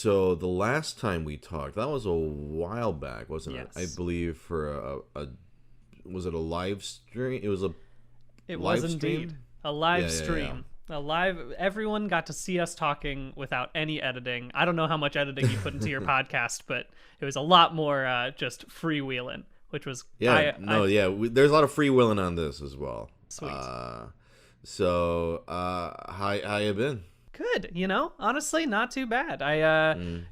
So the last time we talked, that was a while back, wasn't it? I Yes. believe for a was it a live stream? It was a It was live indeed stream. a live Yeah. stream. A live, everyone got to see us talking without any editing. I don't know how much editing you put into your podcast, but it was a lot more just freewheeling, which was Yeah, I no, yeah. There's a lot of freewheeling on this as well. sweet. How you been? Good, honestly, not too bad. I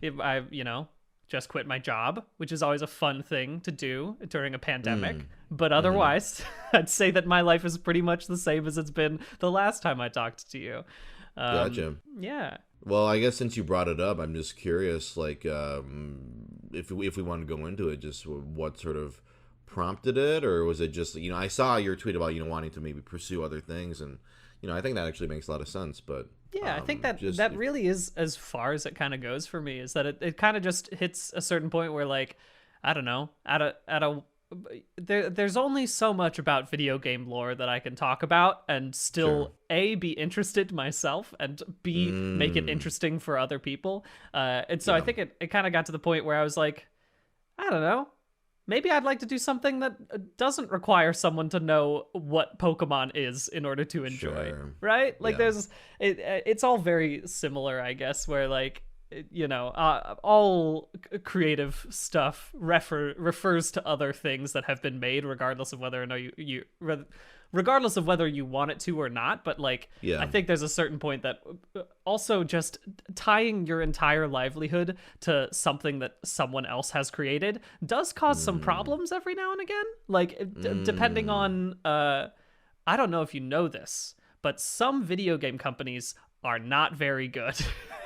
just quit my job, which is always a fun thing to do during a pandemic. But otherwise, I'd say that my life is pretty much the same as it's been the last time I talked to you. Gotcha. Yeah. Well, I guess since you brought it up, I'm just curious, like, if we want to go into it, just what sort of prompted it, or was it just, I saw your tweet about, wanting to maybe pursue other things, and, I think that actually makes a lot of sense, but Yeah, I think that just that really is as far as it kind of goes for me, is that it kind of just hits a certain point where, like, I don't know, there's only so much about video game lore that I can talk about and still Sure. A, be interested myself, and B, make it interesting for other people. And so I Yeah. think it kind of got to the point where I was like, I don't know, maybe I'd like to do something that doesn't require someone to know what Pokemon is in order to enjoy, Sure. right? Like, Yeah. it's all very similar, I guess, where, like, all creative stuff refers to other things that have been made, regardless of whether or not regardless of whether you want it to or not. But, like, Yeah. I think there's a certain point that also just tying your entire livelihood to something that someone else has created does cause some problems every now and again. Like, depending on, I don't know if you know this, but some video game companies are not very good.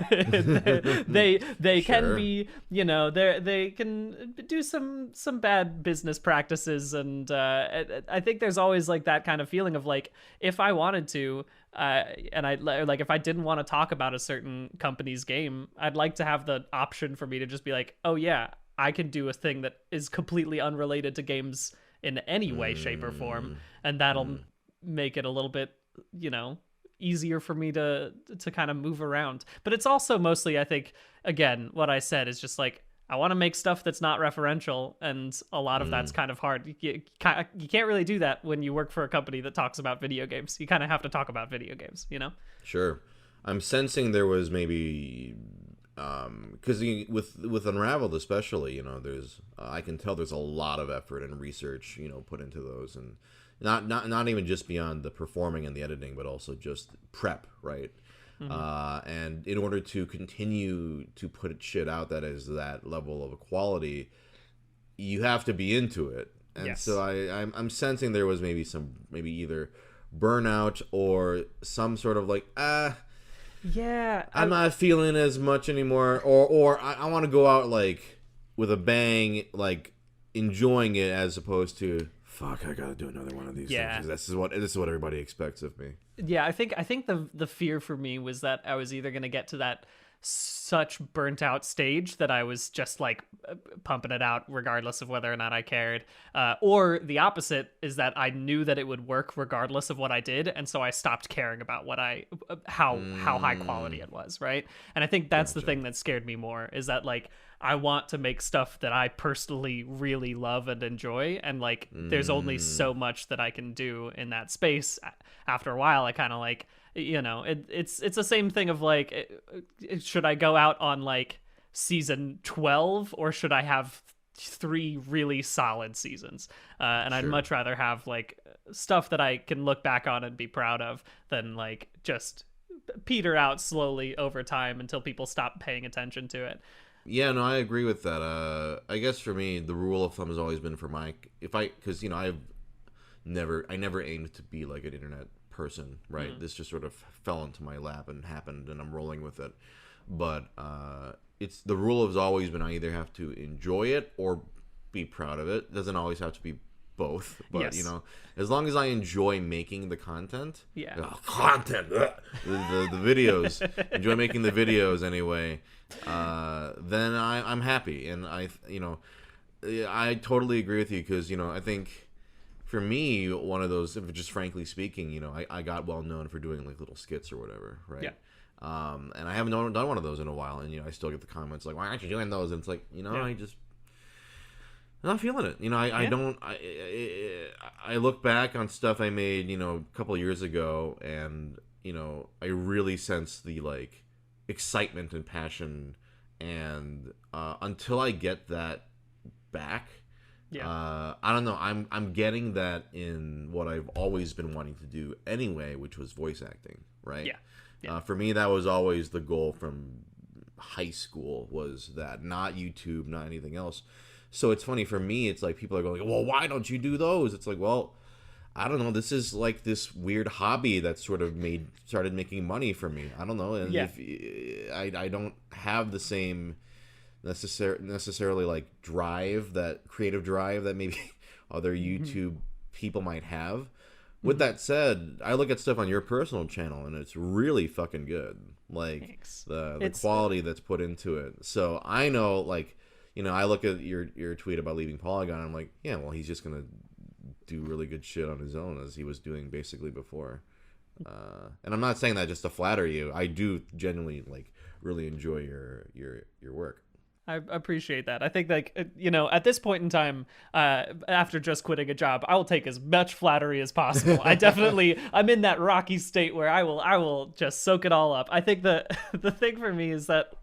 they can Sure. be, they can do some bad business practices, and I think there's always, like, that kind of feeling of, like, if I wanted to, and I like, if I didn't want to talk about a certain company's game, I'd like to have the option for me to just be like, oh yeah, I can do a thing that is completely unrelated to games in any way, shape, or form, and that'll make it a little bit, easier for me to kind of move around. But it's also mostly, I think, again, what I said is just, like, I want to make stuff that's not referential, and a lot of that's kind of hard. You can't really do that when you work for a company that talks about video games. You kind of have to talk about video games, Sure. I'm sensing there was maybe because with Unraveled especially, there's I can tell there's a lot of effort and research, put into those, and not even just beyond the performing and the editing, but also just prep, right? And in order to continue to put shit out that is that level of quality, you have to be into it. And Yes. so I'm sensing there was maybe either burnout or some sort of, like, Yeah, I'm not feeling as much anymore, or I want to go out, like, with a bang, like, enjoying it, as opposed to, fuck, I gotta do another one of these Yeah. things. This is what everybody expects of me. Yeah, I think the fear for me was that I was either going to get to that such burnt out stage that I was just, like, pumping it out regardless of whether or not I cared, or the opposite is that I knew that it would work regardless of what I did, and so I stopped caring about how high quality it was, right? And I think that's the thing that scared me more, is that, like, I want to make stuff that I personally really love and enjoy, and, like, there's only so much that I can do in that space. After a while, I kind of, like, it's the same thing of, like, should I go out on, like, season 12, or should I have 3 really solid seasons? And I'd Sure. much rather have, like, stuff that I can look back on and be proud of than, like, just peter out slowly over time until people stop paying attention to it. Yeah, no, I agree with that. I guess for me, the rule of thumb has always been because I never aimed to be, like, an internet person, right? This just sort of fell into my lap and happened, and I'm rolling with it. But it's the rule has always been, I either have to enjoy it or be proud of it. It doesn't always have to be both, but Yes. as long as I enjoy making the content, Yeah. content, the videos, enjoy making the videos anyway, then I'm happy, and I totally agree with you, because I think for me, one of those, if just frankly speaking, I got well known for doing, like, little skits or whatever, right? Yeah. And I haven't done one of those in a while, and I still get the comments like, "Why aren't you doing those?" And it's like, I'm not feeling it. I look back on stuff I made, a couple years ago, and I really sense the like excitement and passion, and until I get that back, I don't know. I'm getting that in what I've always been wanting to do anyway, which was voice acting, right? For me, that was always the goal from high school, was that, not YouTube, not anything else. So it's funny for me. It's like people are going, well, why don't you do those? It's like, well, I don't know. This is like this weird hobby that sort of started making money for me. I don't know. And if I don't have the same necessarily like creative drive that maybe other YouTube people might have. With that said, I look at stuff on your personal channel and it's really fucking good. Like, Thanks. the quality that's put into it. So I know, like, I look at your tweet about leaving Polygon. I'm like, yeah, well, he's just gonna do really good shit on his own, as he was doing basically before. And I'm not saying that just to flatter you. I do genuinely like really enjoy your work. I appreciate that. I think, like, at this point in time, after just quitting a job, I will take as much flattery as possible. I'm in that rocky state where I will just soak it all up. I think the thing for me is that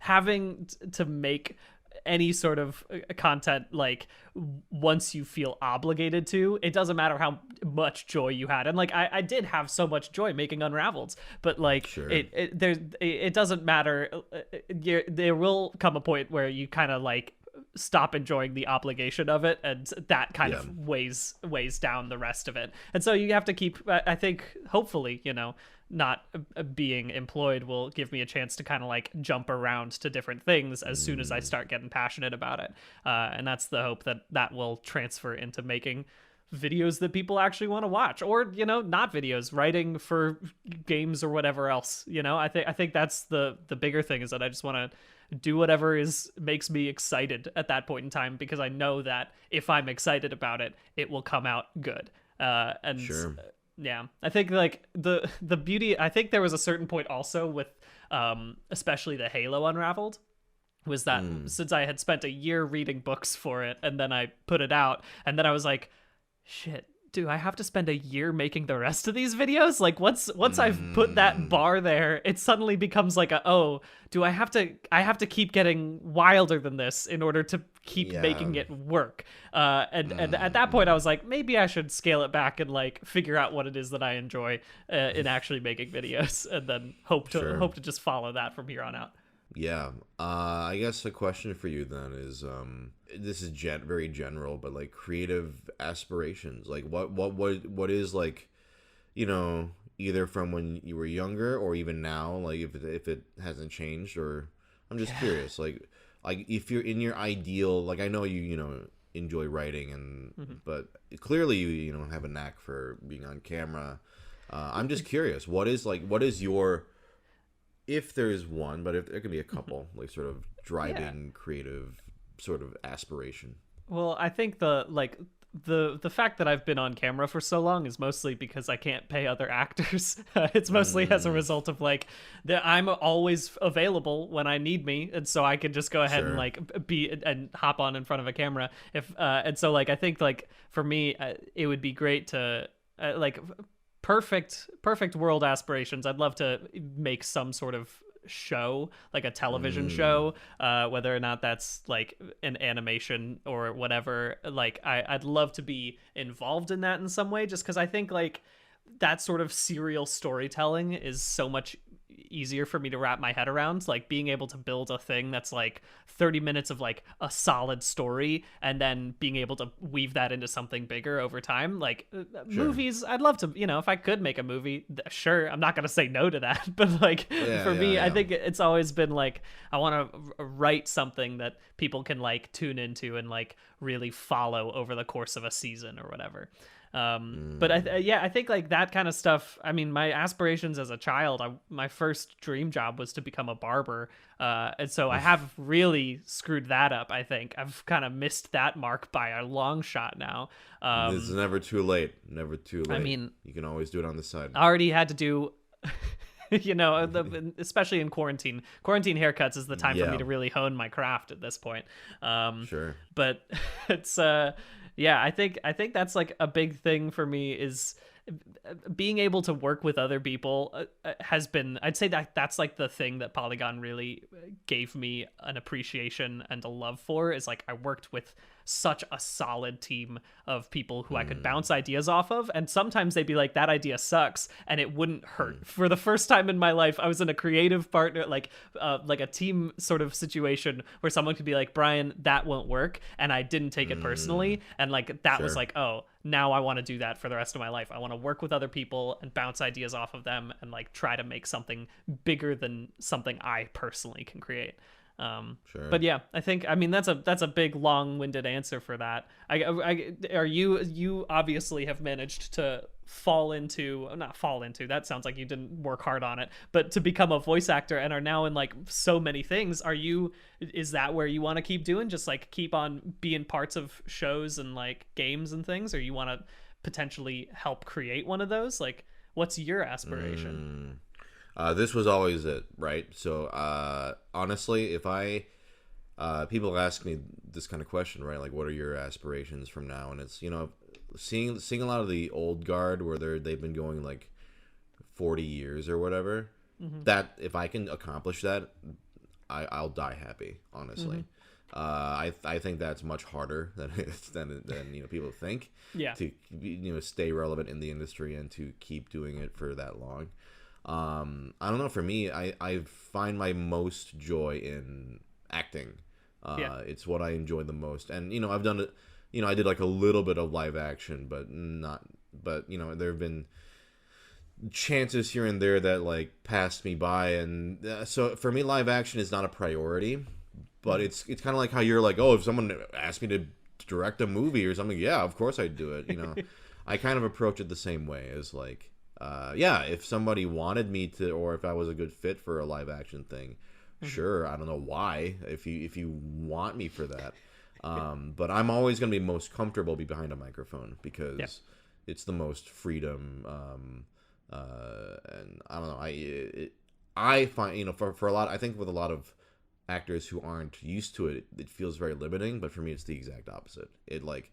having to make any sort of content, like, once you feel obligated to, it doesn't matter how much joy you had. And like, I did have so much joy making Unraveled, but like, sure. it doesn't matter. There will come a point where you kind of like stop enjoying the obligation of it, and that kind of weighs down the rest of it. And so you have to keep, I think, hopefully, not being employed will give me a chance to kind of like jump around to different things as soon as I start getting passionate about it. And that's the hope, that will transfer into making videos that people actually want to watch, or, not videos, writing for games or whatever else. I think that's the bigger thing, is that I just want to do whatever makes me excited at that point in time, because I know that if I'm excited about it, it will come out good. And sure. Yeah, I think like the beauty, I think there was a certain point also with especially the Halo Unraveled, was that since I had spent a year reading books for it, and then I put it out, and then I was like, shit, do I have to spend a year making the rest of these videos? Like, once I've put that bar there, it suddenly becomes like do I have to keep getting wilder than this in order to keep making it work? And at that point I was like, maybe I should scale it back and like figure out what it is that I enjoy in actually making videos, and then hope to just follow that from here on out. Yeah. I guess a question for you then is, this is very general, but like creative aspirations, like what is, like, either from when you were younger or even now, like if it hasn't changed, or I'm just curious, like if you're in your ideal, like, I know you enjoy writing, and but clearly you have a knack for being on camera. I'm just curious, what is your, if there's one, but if there can be a couple, like sort of driving creative sort of aspiration. Well, I think the fact that I've been on camera for so long is mostly because I can't pay other actors. It's mostly as a result of like I'm always available when I need me, and so I can just go ahead and like be and hop on in front of a camera. And so like I think like for me it would be great to like perfect world aspirations. I'd love to make some sort of show, like a television show, whether or not that's like an animation or whatever. Like I'd love to be involved in that in some way, just because I think like that sort of serial storytelling is so much easier for me to wrap my head around, like being able to build a thing that's like 30 minutes of like a solid story, and then being able to weave that into something bigger over time. Like movies, I'd love to, if I could make a movie, sure, I'm not gonna say no to that, but like for me, I think it's always been like I want to write something that people can like tune into and like really follow over the course of a season or whatever. But I think like that kind of stuff. I mean, my aspirations as a child, my first dream job was to become a barber. And so I have really screwed that up. I think I've kind of missed that mark by a long shot now. This is never too late. Never too late. I mean, you can always do it on the side. I already had to do especially in quarantine. Quarantine haircuts is the time for me Yeah, to really hone my craft at this point. sure. But it's yeah, I think that's like a big thing for me is being able to work with other people has been, I'd say that that's like the thing that Polygon really gave me an appreciation and a love for, is like I worked with such a solid team of people who I could bounce ideas off of, and sometimes they'd be like, that idea sucks, and it wouldn't hurt. For the first time in my life, I was in a creative partner, like a team sort of situation where someone could be like, Brian, that won't work, and I didn't take it personally, and like that was Sure. like, oh, now I want to do that for the rest of my life. I want to work with other people and bounce ideas off of them and like try to make something bigger than something I personally can create. Sure. But yeah, I mean that's a big long-winded answer for that. You obviously have managed to not fall into, that sounds like you didn't work hard on it, but to become a voice actor and are now in like so many things. Is that where you want to keep doing, just like keep on being parts of shows and like games and things, or you want to potentially help create one of those? Like, what's your aspiration? This was always it, right? So honestly, if people ask me this kind of question, right? Like, what are your aspirations from now? And it's, seeing a lot of the old guard where they've been going like 40 years or whatever. That if I can accomplish that, I'll die happy. Honestly, I think that's much harder than people think. Yeah. To stay relevant in the industry and to keep doing it for that long. I don't know. For me, I find my most joy in acting. It's what I enjoy the most. And, I've done it, I did like a little bit of live action, but there have been chances here and there that like passed me by. And so for me, live action is not a priority, but it's kind of like how you're like, oh, if someone asked me to direct a movie or something, yeah, of course I'd do it. I kind of approach it the same way as like, if somebody wanted me to, or if I was a good fit for a live action thing, sure. I don't know why, if you want me for that. But I'm always going to be most comfortable behind a microphone because it's the most freedom. And I don't know. I find, for a lot, I think with a lot of actors who aren't used to it, it feels very limiting. But for me, it's the exact opposite. It like,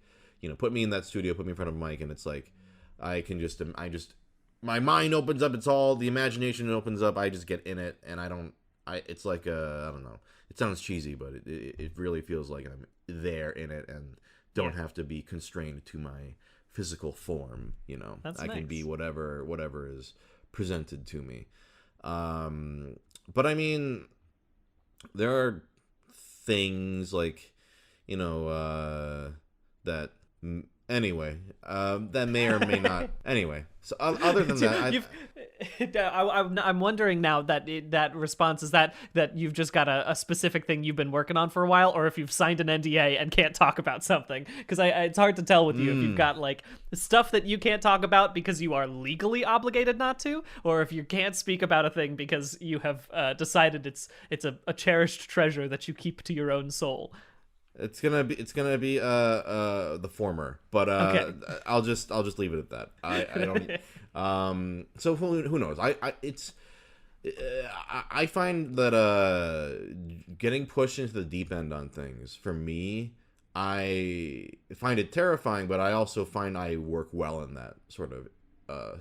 put me in that studio, put me in front of a mic, and it's like, my mind opens up. It's all the imagination opens up. I just get in it, and it's like I don't know. It sounds cheesy, but it really feels like I'm there in it and don't have to be constrained to my physical form. That's I nice. can be whatever is presented to me. But I mean, there are things like that. Anyway, that may or may not. Anyway, so other than that, I'm wondering now that response is that you've just got a specific thing you've been working on for a while, or if you've signed an NDA and can't talk about something. Because it's hard to tell with you if you've got like stuff that you can't talk about because you are legally obligated not to, or if you can't speak about a thing because you have decided it's a cherished treasure that you keep to your own soul. It's gonna be the former, but Okay. I'll just leave it at that. I don't. So who knows? I find that getting pushed into the deep end on things, for me, I find it terrifying, but I also find I work well in that sort of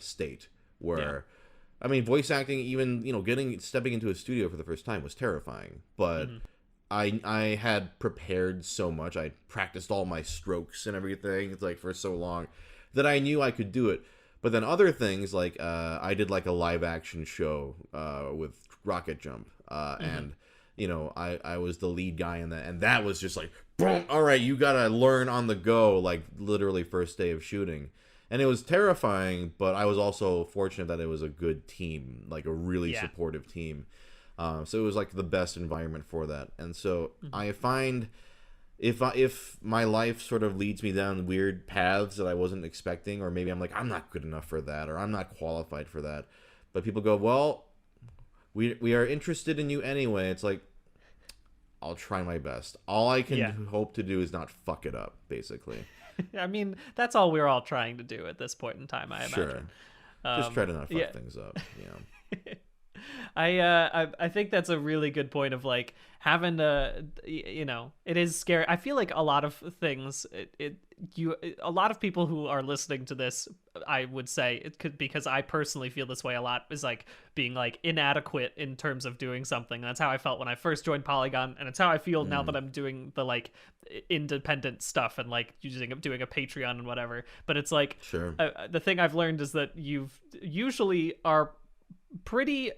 state where. I mean, voice acting, even stepping into a studio for the first time was terrifying, but. I had prepared so much. I practiced all my strokes and everything like for so long that I knew I could do it. But then other things like I did like a live action show with Rocket Jump, and I was the lead guy in that, and that was just like, boom, all right, you gotta learn on the go, like literally first day of shooting. And it was terrifying, but I was also fortunate that it was a good team, like a really supportive team. So it was like the best environment for that. And so I find if my life sort of leads me down weird paths that I wasn't expecting, or maybe I'm like, I'm not good enough for that, or I'm not qualified for that, but people go, well, we are interested in you anyway. It's like, I'll try my best. All I can hope to do is not fuck it up, basically. I mean, that's all we're all trying to do at this point in time, I imagine. Just try to not fuck things up. I think that's a really good point of like having to, it is scary. I feel like a lot of things, a lot of people who are listening to this, I would say it could, because I personally feel this way a lot, is like being like inadequate in terms of doing something. That's how I felt when I first joined Polygon, and it's how I feel now that I'm doing the like independent stuff and like doing a Patreon and whatever. But it's like, Sure. the thing I've learned is that you've usually are pretty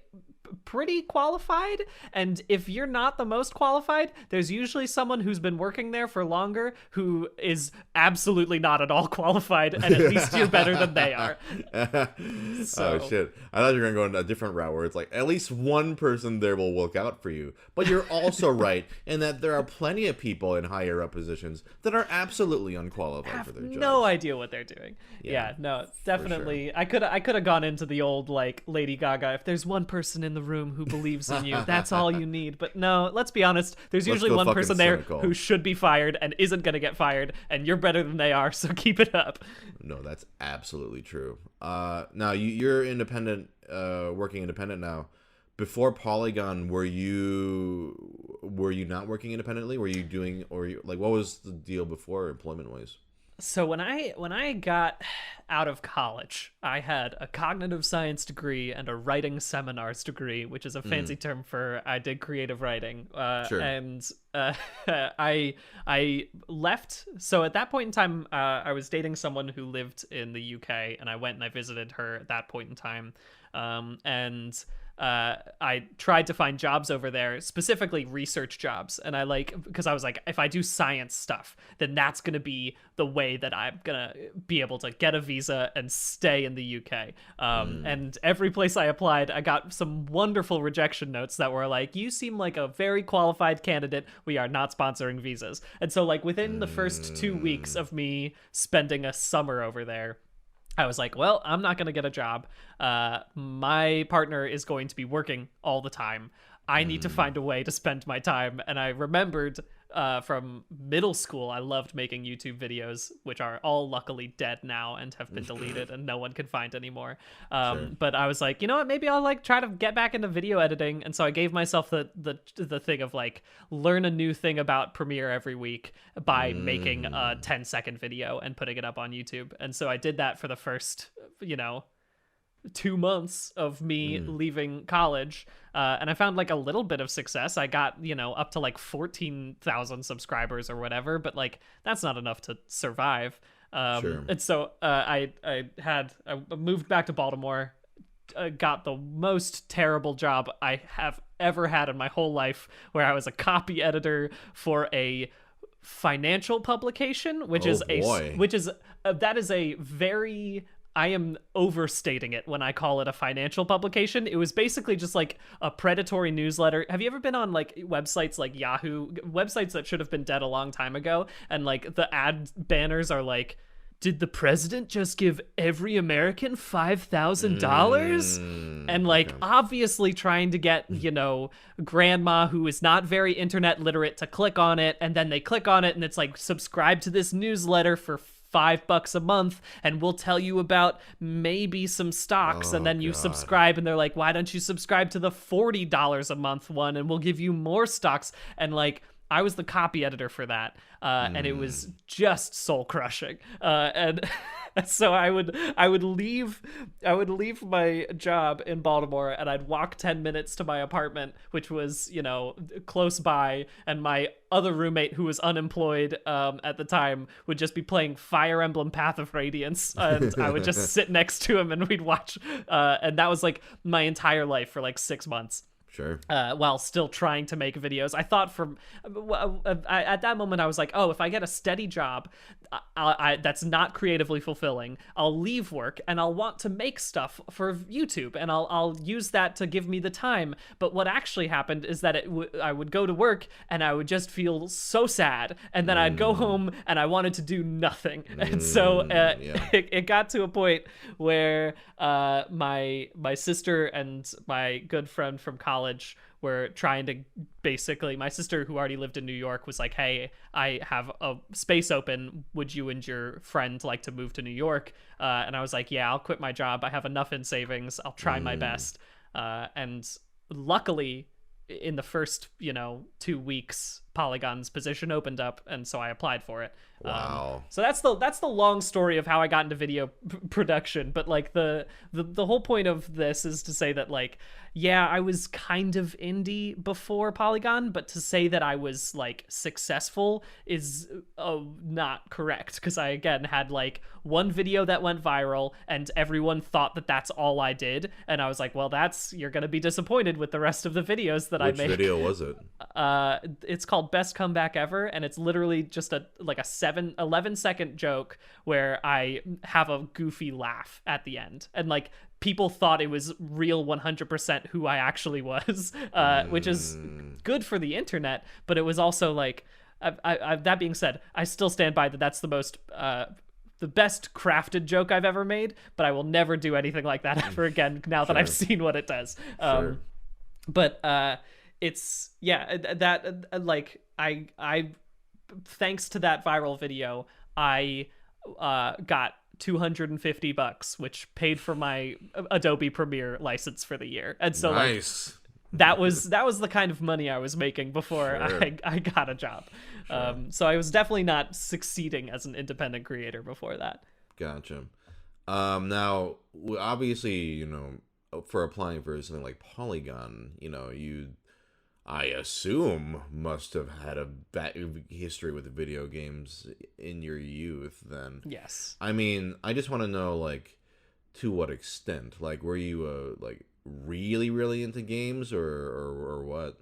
qualified, and if you're not the most qualified, there's usually someone who's been working there for longer who is absolutely not at all qualified, and at least you're better than they are. Oh shit, I thought you were gonna go in a different route where it's like at least one person there will look out for you, but you're also right in that there are plenty of people in higher up positions that are absolutely unqualified for their jobs. No idea what they're doing. Yeah, no, definitely. Sure. I could have gone into the old like Lady Gaga, if there's one person in the room who believes in you, that's all you need. But no, let's be honest, there's usually one person there who should be fired and isn't going to get fired, and you're better than they are, so keep it up. No, that's absolutely true. Now you're independent, working independent now. Before Polygon, were you not working independently? Were you doing, or like what was the deal before employment wise? So when I got out of college, I had a cognitive science degree and a writing seminars degree, which is a fancy term for I did creative writing. Sure. And I left. So at that point in time, I was dating someone who lived in the UK, and I went and I visited her at that point in time. I tried to find jobs over there, specifically research jobs, and because I was like, if I do science stuff, then that's gonna be the way that I'm gonna be able to get a visa and stay in the UK. And every place I applied, I got some wonderful rejection notes that were like, you seem like a very qualified candidate, we are not sponsoring visas. And so like within the first 2 weeks of me spending a summer over there, I was like, well, I'm not going to get a job. My partner is going to be working all the time. I need to find a way to spend my time. And I remembered from middle school, I loved making YouTube videos, which are all luckily dead now and have been deleted and no one can find anymore. Sure. But I was like, you know what, maybe I'll like try to get back into video editing. And so I gave myself the thing of like learn a new thing about Premiere every week by making a 10-second video and putting it up on YouTube. And so I did that for the first, 2 months of me leaving college, and I found like a little bit of success. I got up to like 14,000 subscribers or whatever, but like that's not enough to survive. Sure. And so I moved back to Baltimore, got the most terrible job I have ever had in my whole life, where I was a copy editor for a financial publication, which is a very, I am overstating it when I call it a financial publication. It was basically just like a predatory newsletter. Have you ever been on like websites like Yahoo, websites that should have been dead a long time ago, and like the ad banners are like, did the president just give every American $5,000? And like obviously trying to get, grandma who is not very internet literate to click on it, and then they click on it and it's like, subscribe to this newsletter for $5 a month and we'll tell you about maybe some stocks. And then you subscribe and they're like, why don't you subscribe to the $40 a month one and we'll give you more stocks? And like, I was the copy editor for that, and it was just soul crushing. And so I would leave my job in Baltimore, and I'd walk 10 minutes to my apartment, which was close by, and my other roommate, who was unemployed at the time, would just be playing Fire Emblem Path of Radiance, and I would just sit next to him and we'd watch, and that was like my entire life for like 6 months. Sure. While still trying to make videos. I thought at that moment, I was like, oh, if I get a steady job that's not creatively fulfilling, I'll leave work and I'll want to make stuff for YouTube, and I'll use that to give me the time. But what actually happened is that I would go to work and I would just feel so sad, and then I'd go home and I wanted to do nothing. And so it got to a point where my sister and my good friend from college were trying to basically, my sister, who already lived in New York, was like, hey, I have a space open, would you and your friend like to move to New York? And I was like, yeah, I'll quit my job, I have enough in savings, I'll try my best. And luckily, in the first 2 weeks, Polygon's position opened up, and so I applied for it. Wow. So that's the long story of how I got into video production. But like the whole point of this is to say that, like, yeah, I was kind of indie before Polygon, but to say that I was like successful is not correct, because I again had like one video that went viral and everyone thought that that's all I did, and I was like, well, you're gonna be disappointed with the rest of the videos that I make. Which video was it? It's called Best Comeback Ever, and it's literally just a 11-second joke where I have a goofy laugh at the end, and like people thought it was real 100% who I actually was, which is good for the internet, but it was also like, that being said, I still stand by that that's the best crafted joke I've ever made, but I will never do anything like that ever again now that I've seen what it does. Sure. But it's, that like I thanks to that viral video, I got $250, which paid for my Adobe Premiere license for the year. And so nice. That was the kind of money I was making before I got a job. Sure. So I was definitely not succeeding as an independent creator before that. Gotcha. Now, obviously, for applying for something like Polygon, I assume must have had a history with video games in your youth then. Yes. I mean, I just want to know, like, to what extent? Like, were you, really, really into games or what?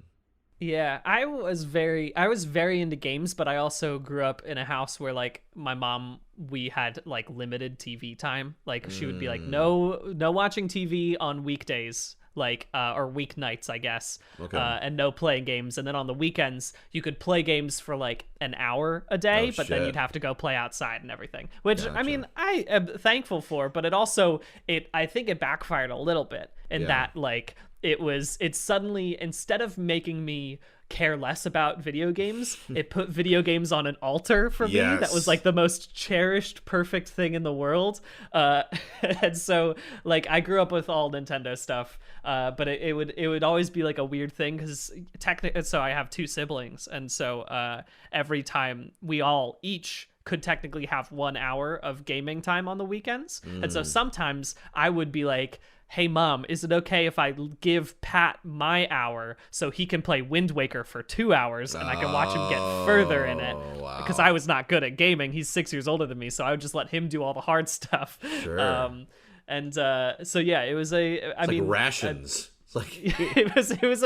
Yeah, I was very into games, but I also grew up in a house where, like, my mom, we had like limited TV time. Like, she would be like, no watching TV on weekdays, like, or weeknights, I guess. Okay. And no playing games. And then on the weekends, you could play games for like an hour a day, but then you'd have to go play outside and everything. Which, Gotcha. I mean, I am thankful for, but I think it backfired a little bit in that, like, it suddenly, instead of making me care less about video games, it put video games on an altar for me. That was like the most cherished, perfect thing in the world. And so, like, I grew up with all Nintendo stuff, but it would always be like a weird thing, because technically, so I have two siblings, and so every time we all each could technically have 1 hour of gaming time on the weekends. And so sometimes I would be like, hey, Mom, is it okay if I give Pat my hour so he can play Wind Waker for 2 hours and I can watch him get further in it? Wow. Because I was not good at gaming. He's 6 years older than me, so I would just let him do all the hard stuff. Sure. So yeah, it was like rations. Like it was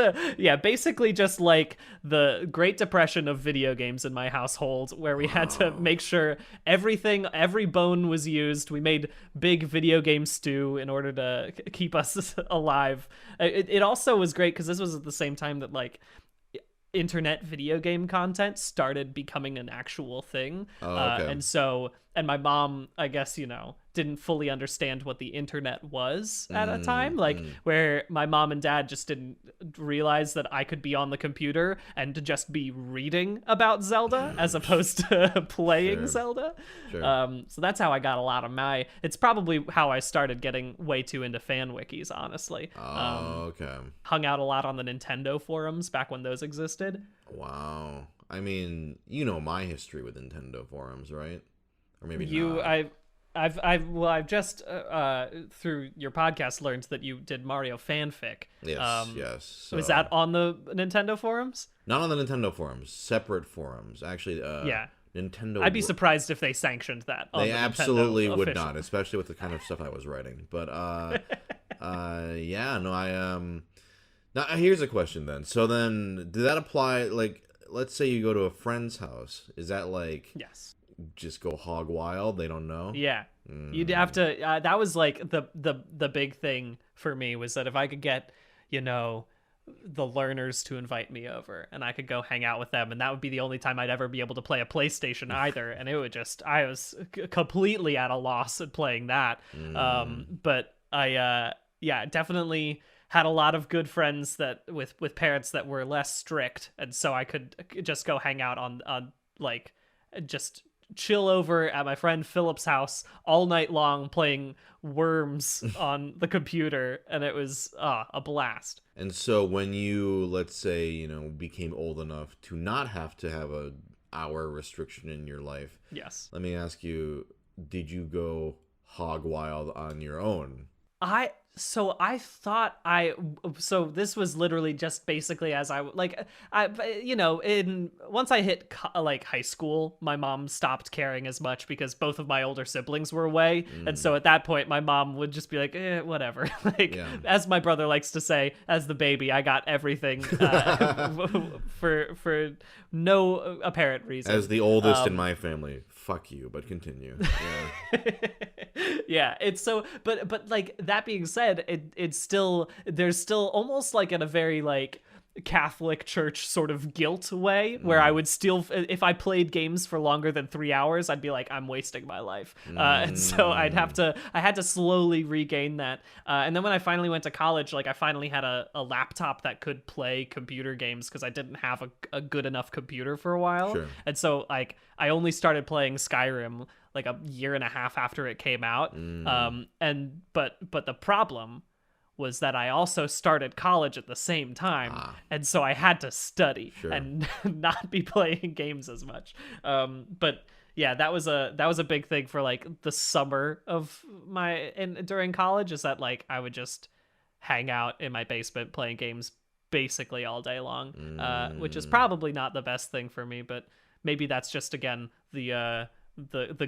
basically just like the Great Depression of video games in my household, where we had to make sure every bone was used. We made big video game stew in order to keep us alive. It also was great because this was at the same time that, like, internet video game content started becoming an actual thing. And my mom, I guess, didn't fully understand what the internet was at a time, like where my mom and dad just didn't realize that I could be on the computer and to just be reading about Zelda as opposed to playing Zelda. Sure. So that's how I got a lot of it's probably how I started getting way too into fan wikis, honestly. Okay. Hung out a lot on the Nintendo forums back when those existed. Wow. I mean, my history with Nintendo forums, right? Or maybe not. I've just through your podcast learned that you did Mario fanfic. Yes. So, was that on the Nintendo forums? Not on the Nintendo forums. Separate forums, actually. Nintendo. I'd be surprised if they sanctioned that. They absolutely would not, especially with the kind of stuff I was writing. But Now here's a question then. So then, did that apply? Like, let's say you go to a friend's house. Is that like? Yes. Just go hog wild? They don't know? Yeah. You'd have to that was like the big thing for me, was that if I could get, the learners to invite me over and I could go hang out with them, and that would be the only time I'd ever be able to play a PlayStation either, and it would just, I was completely at a loss at playing that. But I definitely had a lot of good friends that with parents that were less strict, and so I could just go hang out on like just chill over at my friend Philip's house all night long playing Worms on the computer, and it was a blast. And so when you, let's say, became old enough to not have to have a hour restriction in your life, Yes. let me ask you, did you go hog wild on your own? So this was literally just basically as once I hit high school, my mom stopped caring as much because both of my older siblings were away. And so at that point, my mom would just be like, whatever. As my brother likes to say, as the baby, I got everything for no apparent reason. As the oldest in my family, fuck you, but continue. Yeah. Yeah, it's so, but like that being said, there's still almost like in a very like Catholic Church sort of guilt way where I would still, if I played games for longer than 3 hours, I'd be like, I'm wasting my life. And so I had to slowly regain that. And then when I finally went to college, like I finally had a laptop that could play computer games because I didn't have a good enough computer for a while. Sure. And so like I only started playing Skyrim like a year and a half after it came out. But the problem was that I also started college at the same time, and so I had to study and not be playing games as much. But yeah, that was a big thing for like the summer of during college, is that like I would just hang out in my basement playing games basically all day long, which is probably not the best thing for me, but maybe that's just again the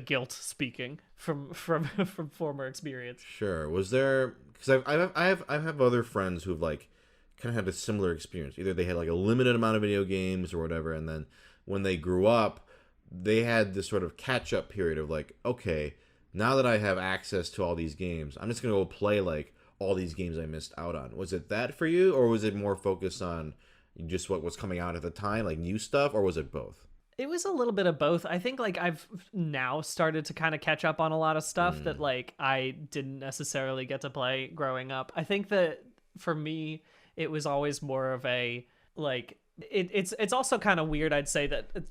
guilt speaking from former experience. Sure. Was there, because I have other friends who've like kind of had a similar experience. Either they had like a limited amount of video games or whatever, and then when they grew up, they had this sort of catch up period of like, okay, now that I have access to all these games, I'm just gonna go play like all these games I missed out on. Was it that for you, or was it more focused on just what was coming out at the time, like new stuff, or was it both? It was a little bit of both. I think like I've now started to kind of catch up on a lot of stuff that like I didn't necessarily get to play growing up. I think that for me, it was always more of a like it's also kind of weird. I'd say that,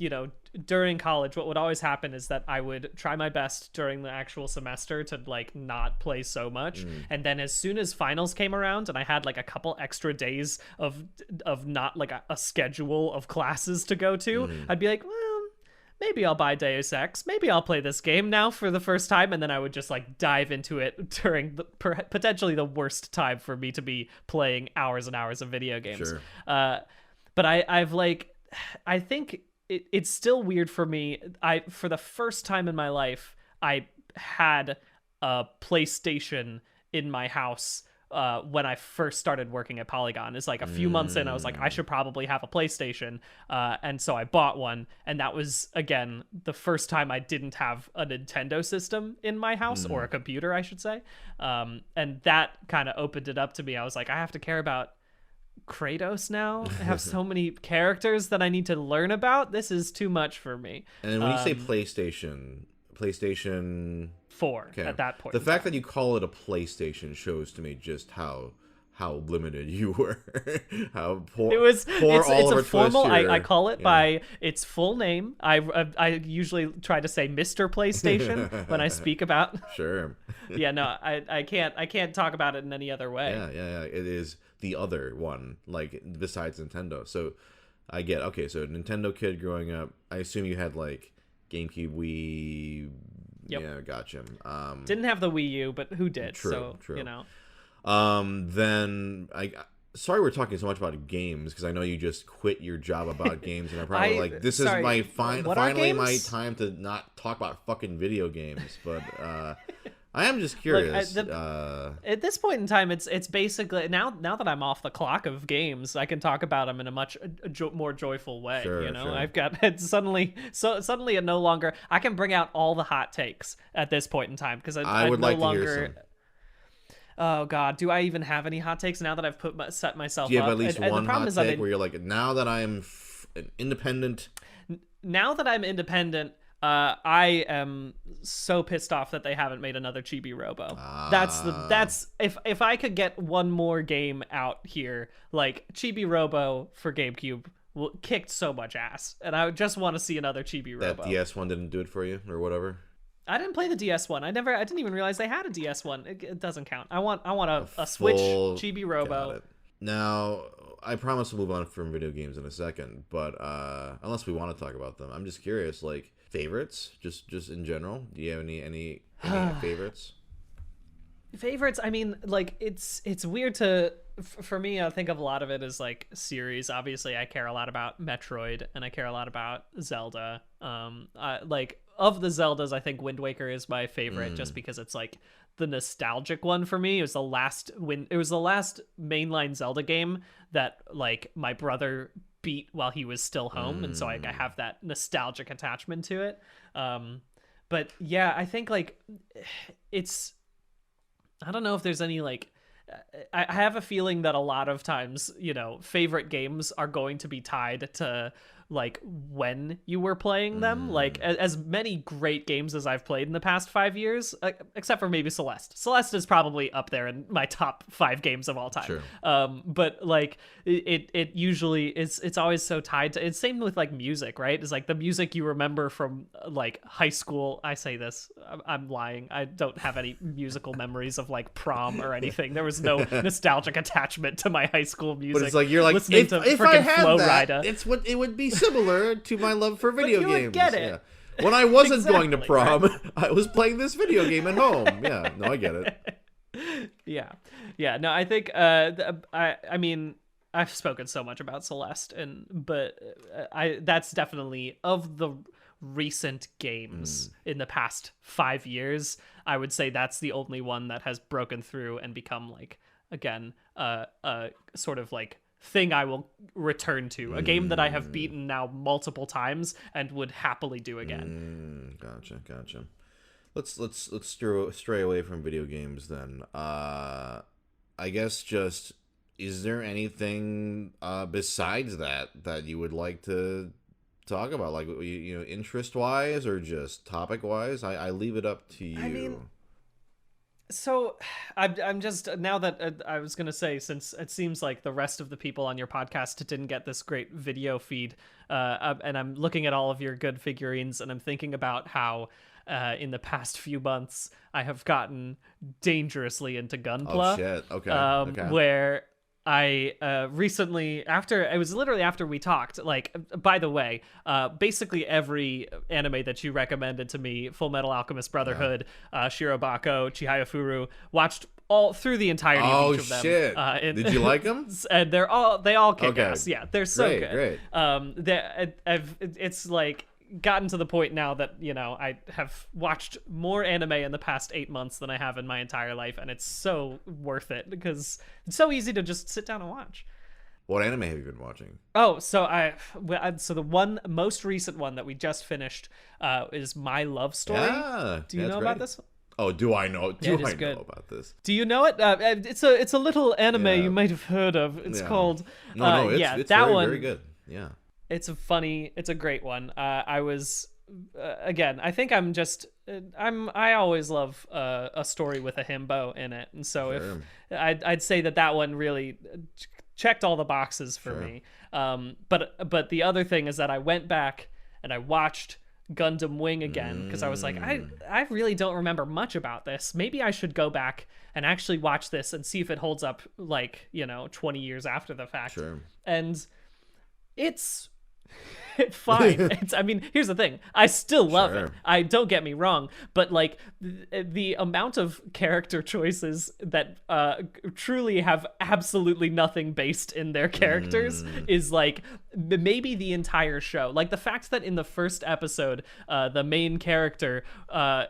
during college, what would always happen is that I would try my best during the actual semester to like not play so much. And then as soon as finals came around and I had like a couple extra days of not like a schedule of classes to go to, I'd be like, well, maybe I'll buy Deus Ex. Maybe I'll play this game now for the first time. And then I would just like dive into it during potentially the worst time for me to be playing hours and hours of video games. Sure. But I've like, I think it's still weird for me. For the first time in my life, I had a PlayStation in my house when I first started working at Polygon. It's like a few months in, I was like, I should probably have a PlayStation. And so I bought one. And that was, again, the first time I didn't have a Nintendo system in my house, or a computer, I should say. And that kind of opened it up to me. I was like, I have to care about Kratos now. I have so many characters that I need to learn about. This is too much for me. And when you say PlayStation 4 at that point, the fact that you call it a PlayStation shows to me just how limited you were. How poor it was. It's a formal. Twist I call it by its full name. I usually try to say Mr. PlayStation when I speak about. Sure. Yeah, no, I can't talk about it in any other way. Yeah. It is the other one, like besides Nintendo. So I get, okay, so Nintendo kid growing up, I assume you had like GameCube, Wii. Yep. Yeah, gotcha. Didn't have the Wii U, but who did? True. Then Sorry we're talking so much about games, because I know you just quit your job about games, and I'm probably like, this is my finally my time to not talk about fucking video games. But I am just curious. At this point in time, it's basically now that I'm off the clock of games, I can talk about them in a much more joyful way. Sure. I've got it suddenly it no longer. I can bring out all the hot takes at this point in time, because I would no like longer. To hear some. Oh God, do I even have any hot takes now that I've set myself up? Do you have at least one hot take where you're like, now that I am independent? Now that I'm independent, I am so pissed off that they haven't made another Chibi Robo. That's if I could get one more game out here, like Chibi Robo for GameCube kicked so much ass, and I just want to see another Chibi That Robo. DS one didn't do it for you, or whatever. I didn't play the DS one. I didn't even realize they had a DS one. It doesn't count. I want a Switch Chibi Got Robo. it. Now, I promise we'll move on from video games in a second, but unless we want to talk about them, I'm just curious, like favorites, just in general. Do you have any favorites? Favorites, I mean, like it's weird to for me. I think of a lot of it as like series. Obviously, I care a lot about Metroid and I care a lot about Zelda. Like of the Zeldas, I think Wind Waker is my favorite just because it's like the nostalgic one for me. It was the last mainline Zelda game that like my brother beat while he was still home, and so I have that nostalgic attachment to it. But yeah, I think like it's, I don't know if there's any like, I have a feeling that a lot of times, you know, favorite games are going to be tied to like when you were playing them. Like as many great games as I've played in the past 5 years, except for maybe Celeste. Celeste is probably up there in my top 5 games of all time. Sure. But like it usually it's always so tied to, it's same with like music, right? It's like the music you remember from like high school. I say this, I'm lying. I don't have any musical memories of like prom or anything. There was no nostalgic attachment to my high school music. But it's like you're like, listening to if I frickin' had Flo that, Rida. it would be similar to my love for video you games. would get it. Yeah. When I wasn't going to Exactly, prom, right? I was playing this video game at home. Yeah, no, I get it. Yeah. No, I think I mean, I've spoken so much about Celeste, but that's definitely of the recent games in the past 5 years. I would say that's the only one that has broken through and become like, again, a sort of like thing I will return to, a game that I have beaten now multiple times and would happily do again. Gotcha. Let's stray away from video games then. I guess just, is there anything besides that you would like to talk about, like, you know, interest wise or just topic wise? I leave it up to you. I mean, so I'm just, now that I was gonna say, since it seems like the rest of the people on your podcast didn't get this great video feed, and I'm looking at all of your good figurines, and I'm thinking about how in the past few months I have gotten dangerously into Gunpla. Oh shit! Okay. Where I recently, it was literally after we talked, like, by the way, basically every anime that you recommended to me, Full Metal Alchemist Brotherhood, Shirobako, Chihayafuru, watched all through the entirety of each of them. Oh shit! Did you like them? And they all kick ass. Yeah, they're so Great. It's like gotten to the point now that, you know, I have watched more anime in the past 8 months than I have in my entire life, and it's so worth it because it's so easy to just sit down and watch. What anime have you been watching? Oh, so the most recent one that we just finished is My Love Story. Yeah, do you know about this? Oh, do I know? Know About this? Do you know it? It's a little anime you might have heard of. It's called. It's that very, one. very good. Yeah. It's a great one. I was, again, I think I always love a story with a himbo in it. And so if I'd say that one really checked all the boxes for me. But the other thing is that I went back and I watched Gundam Wing again because I was like, I really don't remember much about this. Maybe I should go back and actually watch this and see if it holds up, like, you know, 20 years after the fact. Sure. And it's fine. I mean, here's the thing. I still love it. I don't get me wrong, but like the amount of character choices that truly have absolutely nothing based in their characters is like maybe the entire show. Like the fact that in the first episode, the main character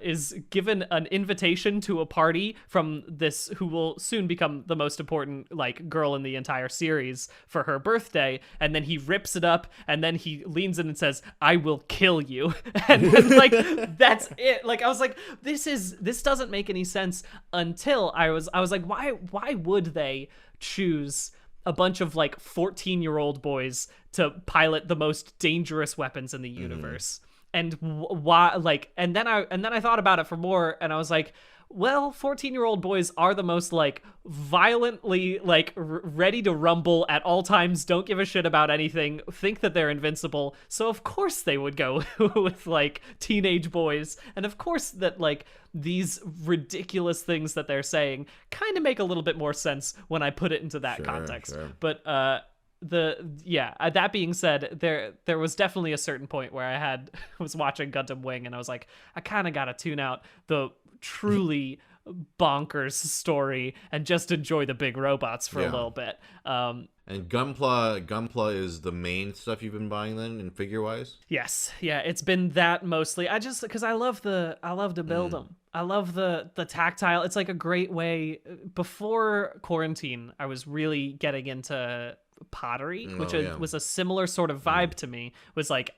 is given an invitation to a party from this who will soon become the most important like girl in the entire series for her birthday, and then he rips it up, and then he leans in and says, "I will kill you." And then, like, that's it. Like, I was like, this doesn't make any sense until I was like, why would they choose a bunch of like 14-year-old boys to pilot the most dangerous weapons in the universe? and why, like, and then I thought about it for more, and I was like, well, 14-year-old boys are the most like violently like ready to rumble at all times, don't give a shit about anything, think that they're invincible. So of course they would go with like teenage boys, and of course that like these ridiculous things that they're saying kind of make a little bit more sense when I put it into that context. Sure. But that being said, there was definitely a certain point where I was watching Gundam Wing, and I was like, I kind of gotta tune out the truly bonkers story and just enjoy the big robots for a little bit. And Gunpla is the main stuff you've been buying then, in figure wise. Yes, yeah, it's been that mostly. I just because I love to build them. I love the tactile. It's like a great way. Before quarantine, I was really getting into pottery, which was a similar sort of vibe to me. Was like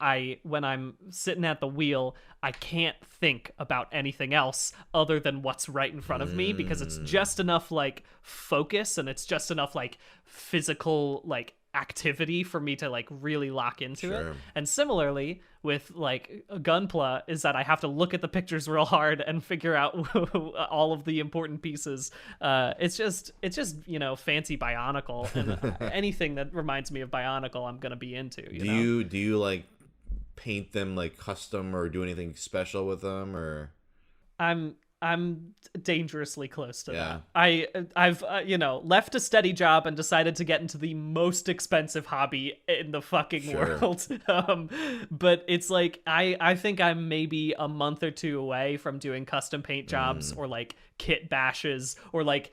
when I'm sitting at the wheel, I can't think about anything else other than what's right in front of me, because it's just enough like focus and it's just enough like physical like activity for me to like really lock into it. And similarly with like Gunpla is that I have to look at the pictures real hard and figure out all of the important pieces. It's just fancy Bionicle, and anything that reminds me of Bionicle I'm gonna be into. Do you like paint them like custom or do anything special with them? Or I'm dangerously close to that. I've left a steady job and decided to get into the most expensive hobby in the fucking world. But it's like I think I'm maybe a month or two away from doing custom paint jobs or like kit bashes or like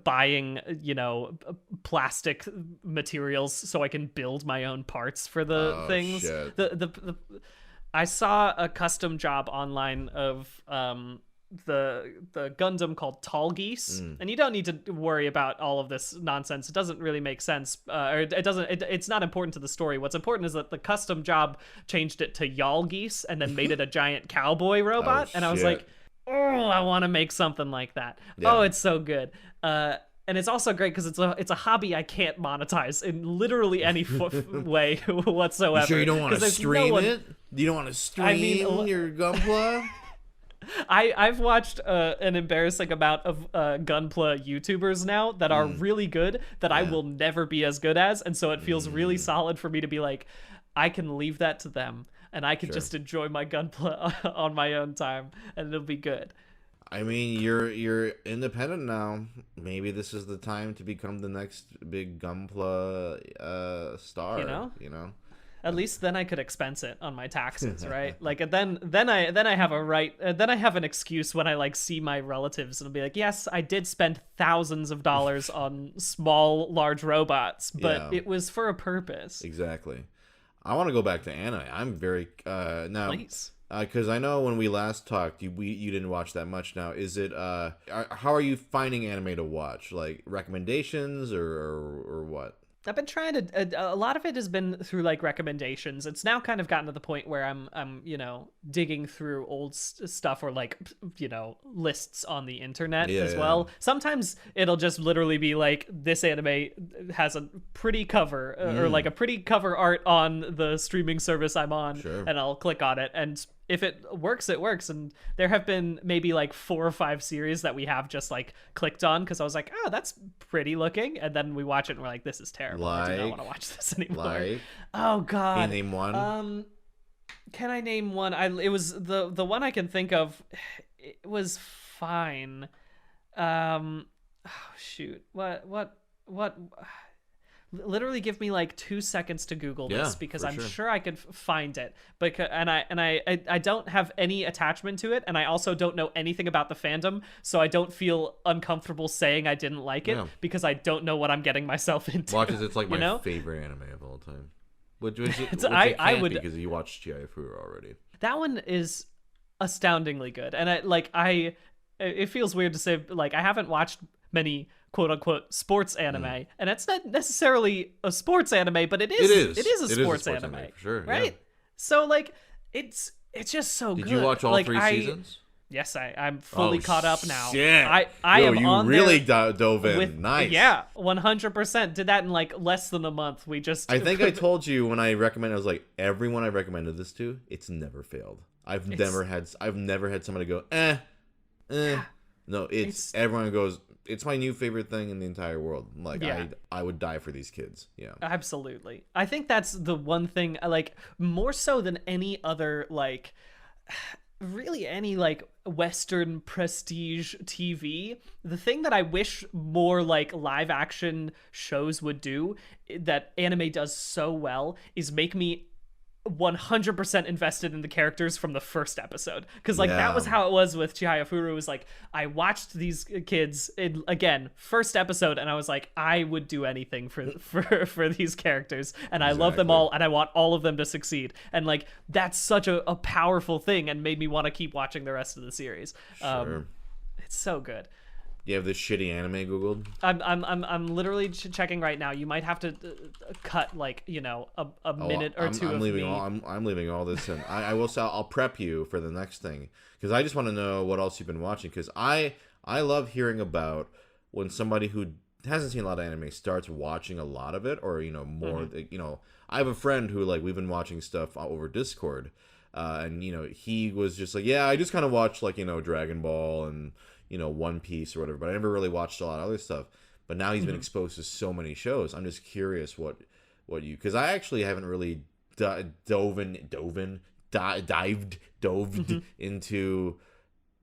buying plastic materials so I can build my own parts for the things. Shit. I saw a custom job online of the Gundam called Tall Geese, and you don't need to worry about all of this nonsense. It doesn't really make sense, or it's not important to the story. What's important is that the custom job changed it to Y'all Geese and then made it a giant cowboy robot. And I was like, oh, I want to make something like that. Oh, it's so good. And it's also great because it's a hobby I can't monetize in literally any way whatsoever. You sure you don't want to stream it? You don't want to stream your Gunpla? I've watched an embarrassing amount of Gunpla YouTubers now that are really good that I will never be as good as, and so it feels really solid for me to be like, I can leave that to them and I can just enjoy my Gunpla on my own time and it'll be good. I mean, you're independent now. Maybe this is the time to become the next big Gunpla star. You know. At least then I could expense it on my taxes, right? Like, and then I have a right. Then I have an excuse when I like see my relatives and I'll be like, yes, I did spend thousands of dollars on large robots, but it was for a purpose. Exactly. I want to go back to anime. I'm very now. Please. Because I know when we last talked, you didn't watch that much. Now, is it? How are you finding anime to watch? Like recommendations or what? I've been trying to. A lot of it has been through like recommendations. It's now kind of gotten to the point where I'm digging through old stuff or like lists on the internet as well. Sometimes it'll just literally be like, this anime has a pretty cover or like a pretty cover art on the streaming service I'm on, and I'll click on it, and if it works, it works. And there have been maybe like 4 or 5 series that we have just like clicked on because I was like, oh, that's pretty looking, and then we watch it and we're like, this is terrible. I do not want to watch this anymore. Oh God. Can you name one? Can I name one? It was the one I can think of. It was fine. Oh shoot. What? Literally give me like 2 seconds to Google this because I'm sure I could find it. And I don't have any attachment to it, and I also don't know anything about the fandom, so I don't feel uncomfortable saying I didn't like it because I don't know what I'm getting myself into. Watches, it's like my favorite anime of all time. Which I would, because you watched Chiafura already. That one is astoundingly good, and it feels weird to say like I haven't watched many quote unquote sports anime, and it's not necessarily a sports anime, but it is a sports anime for sure, right? So like it's just so good. Did you watch all 3 seasons? Yes, I'm fully caught up now. Shit. I Yo, am you on really there dove in. with Nice. Yeah, 100%. Did that in like less than a month. We just I think I told you when I recommended, I was like, everyone I recommended this to, it's never failed. I've never had somebody go, Yeah, No, everyone goes, it's my new favorite thing in the entire world. Like, Yeah. I would die for these kids. Yeah. absolutely. I think that's the one thing, like, more so than any other, like, really any like Western prestige TV. The thing that I wish more like live action shows would do that anime does so well is make me 100% invested in the characters from the first episod, because like that was how it was with Chihaya Furu. It was like I watched these kids again first episode and I was like, I would do anything for these characters, and I love them all and I want all of them to succeed, and like that's such a powerful thing and made me want to keep watching the rest of the series. Sure. It's so good. You have this shitty anime Googled? I'm literally checking right now. You might have to cut like a minute or two I'm of leaving me. I'm leaving all this in. I will say I'll prep you for the next thing, because I just want to know what else you've been watching, because I love hearing about when somebody who hasn't seen a lot of anime starts watching a lot of it, or more. I have a friend who, like, we've been watching stuff over Discord, and he was just like, yeah, I just kind of watched like Dragon Ball and One Piece or whatever, but I never really watched a lot of other stuff. But now he's been exposed to so many shows. I'm just curious what you, because I actually haven't really dived into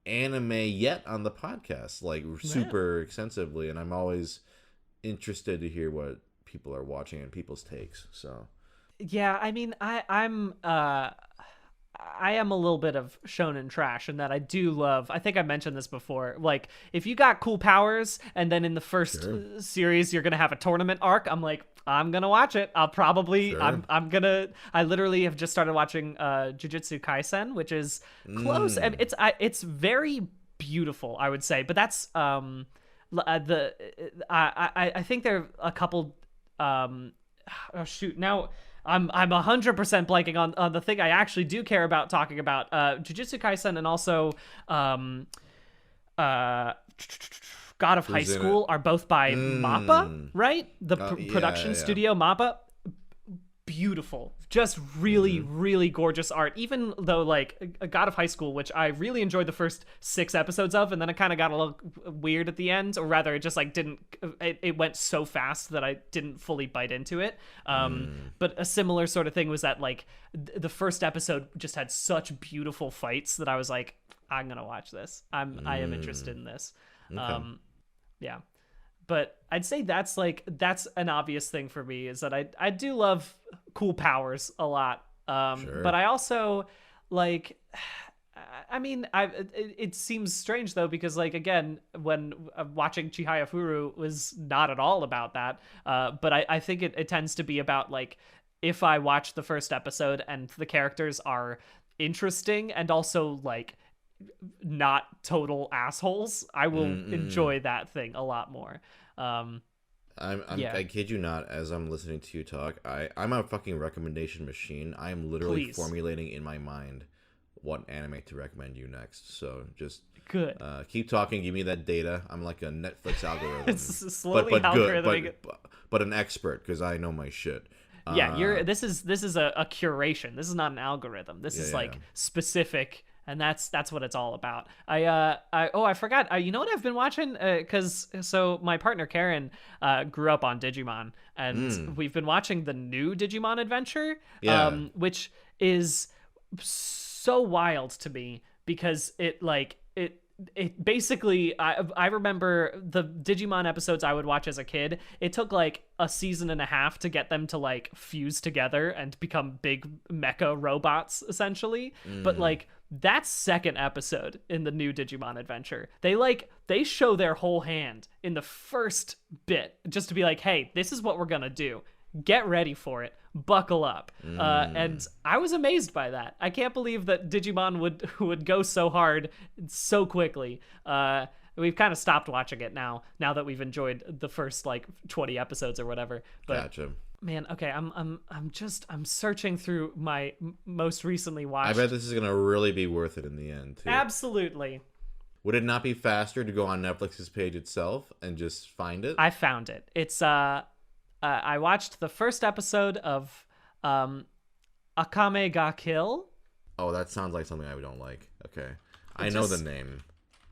anime yet on the podcast, like super extensively, and I'm always interested to hear what people are watching and people's takes. So Yeah, I mean, I am a little bit of shonen trash in that I do love, I think I mentioned this before, like if you got cool powers and then in the first series you're gonna have a tournament arc, I'm like, I'm gonna watch it. I'll probably I literally have just started watching Jujutsu Kaisen, which is close, and it's very beautiful, I would say, but that's I think there are a couple oh shoot, now I'm 100% blanking on the thing I actually do care about talking about. Jujutsu Kaisen and also God of High School are both by MAPPA, right? The production studio MAPPA. Beautiful, just really really gorgeous art, even though like a God of High School, which I really enjoyed the first 6 episodes of, and then it kind of got a little weird at the end, or rather it just like it went so fast that I didn't fully bite into it. But a similar sort of thing was that like the first episode just had such beautiful fights that I was like, I'm gonna watch this. I am interested in this. Yeah. But I'd say that's an obvious thing for me, is that I do love cool powers a lot. But I also like, I mean, it seems strange though, because like, again, when watching Chihaya Furu was not at all about that. But I think it tends to be about like, if I watch the first episode and the characters are interesting and also like not total assholes, I will enjoy that thing a lot more. I kid you not, as I'm listening to you talk, I'm a fucking recommendation machine. I am literally formulating in my mind what anime to recommend you next. So just good. Keep talking, give me that data. I'm like a Netflix algorithm. It's slowly algorithmic, but an expert, because I know my shit. Yeah, this is a curation. This is not an algorithm. This is like specific. And that's what it's all about. I forgot. You know what I've been watching? So my partner Karen grew up on Digimon, and we've been watching the new Digimon adventure, which is so wild to me, because it basically, I remember the Digimon episodes I would watch as a kid. It took like a season and a half to get them to like fuse together and become big mecha robots, essentially. But like that second episode in the new Digimon adventure, they show their whole hand in the first bit, just to be like, hey, this is what we're gonna do. Get ready for it. Buckle up. And I was amazed by that. I can't believe that Digimon would go so hard so quickly. We've kind of stopped watching it now that we've enjoyed the first like 20 episodes or whatever. But Gotcha. Man, okay, I'm searching through my most recently I watched. bet this is gonna really be worth it in the end too. Absolutely. Would it not be faster to go on Netflix's page itself and just find it? I found it. It's I watched the first episode of Akame ga Kill. Oh, that sounds like something I don't like. Okay, I It know just- the name.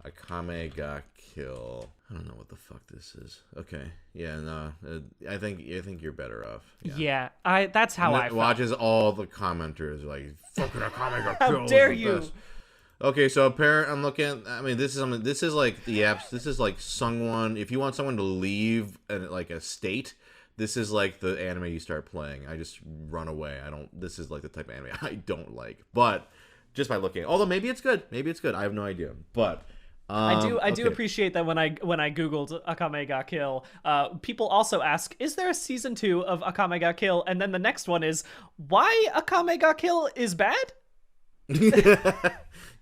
Akame ga Kill. I don't know what the fuck this is. Okay, yeah, no, I think you're better off. Yeah, that's how I felt. Watches all the commenters like fucking Akame ga Kill. How dare is the you? best." Okay, so I'm looking. I mean, this is like the apps. This is like someone. If you want someone to leave like a state, this is like the anime you start playing. I just run away. I don't. This is like the type of anime I don't like. But just by looking, although maybe it's good. Maybe it's good. I have no idea. But I do okay. appreciate that when I googled Akame ga Kill, people also ask, is there a season 2 of Akame ga Kill? And then the next one is, why Akame ga Kill is bad?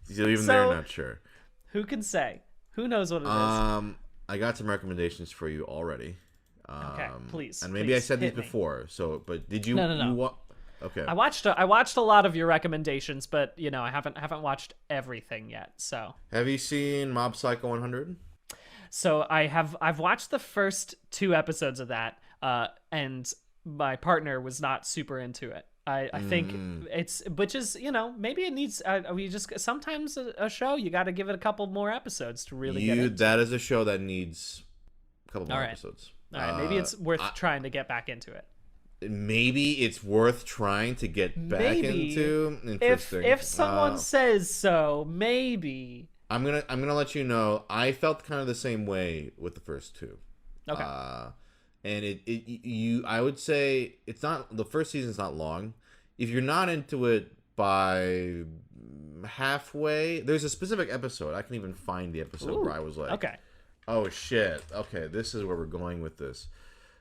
So even they're not sure. Who can say? Who knows what it is? I got some recommendations for you already. Okay, please. And maybe please, I said these hit me. before. So, but did you? No. Okay. I watched a lot of your recommendations, but I haven't watched everything yet. So Have you seen Mob Psycho 100? So I've watched the first 2 episodes of that, and my partner was not super into it. I think it's, which is, maybe it needs, we just, sometimes a show, you got to give it a couple more episodes to really get it. That is a show that needs a couple more episodes. All right, maybe it's worth trying to get back into it. Maybe it's worth trying to get back into. Interesting. If someone says so, maybe. I'm gonna let you know. I felt kind of the same way with the first 2. Okay. And I would say it's not, the first season's not long. If you're not into it by halfway, there's a specific episode. I can even find the episode where I was like, okay, oh shit, okay, this is where we're going with this.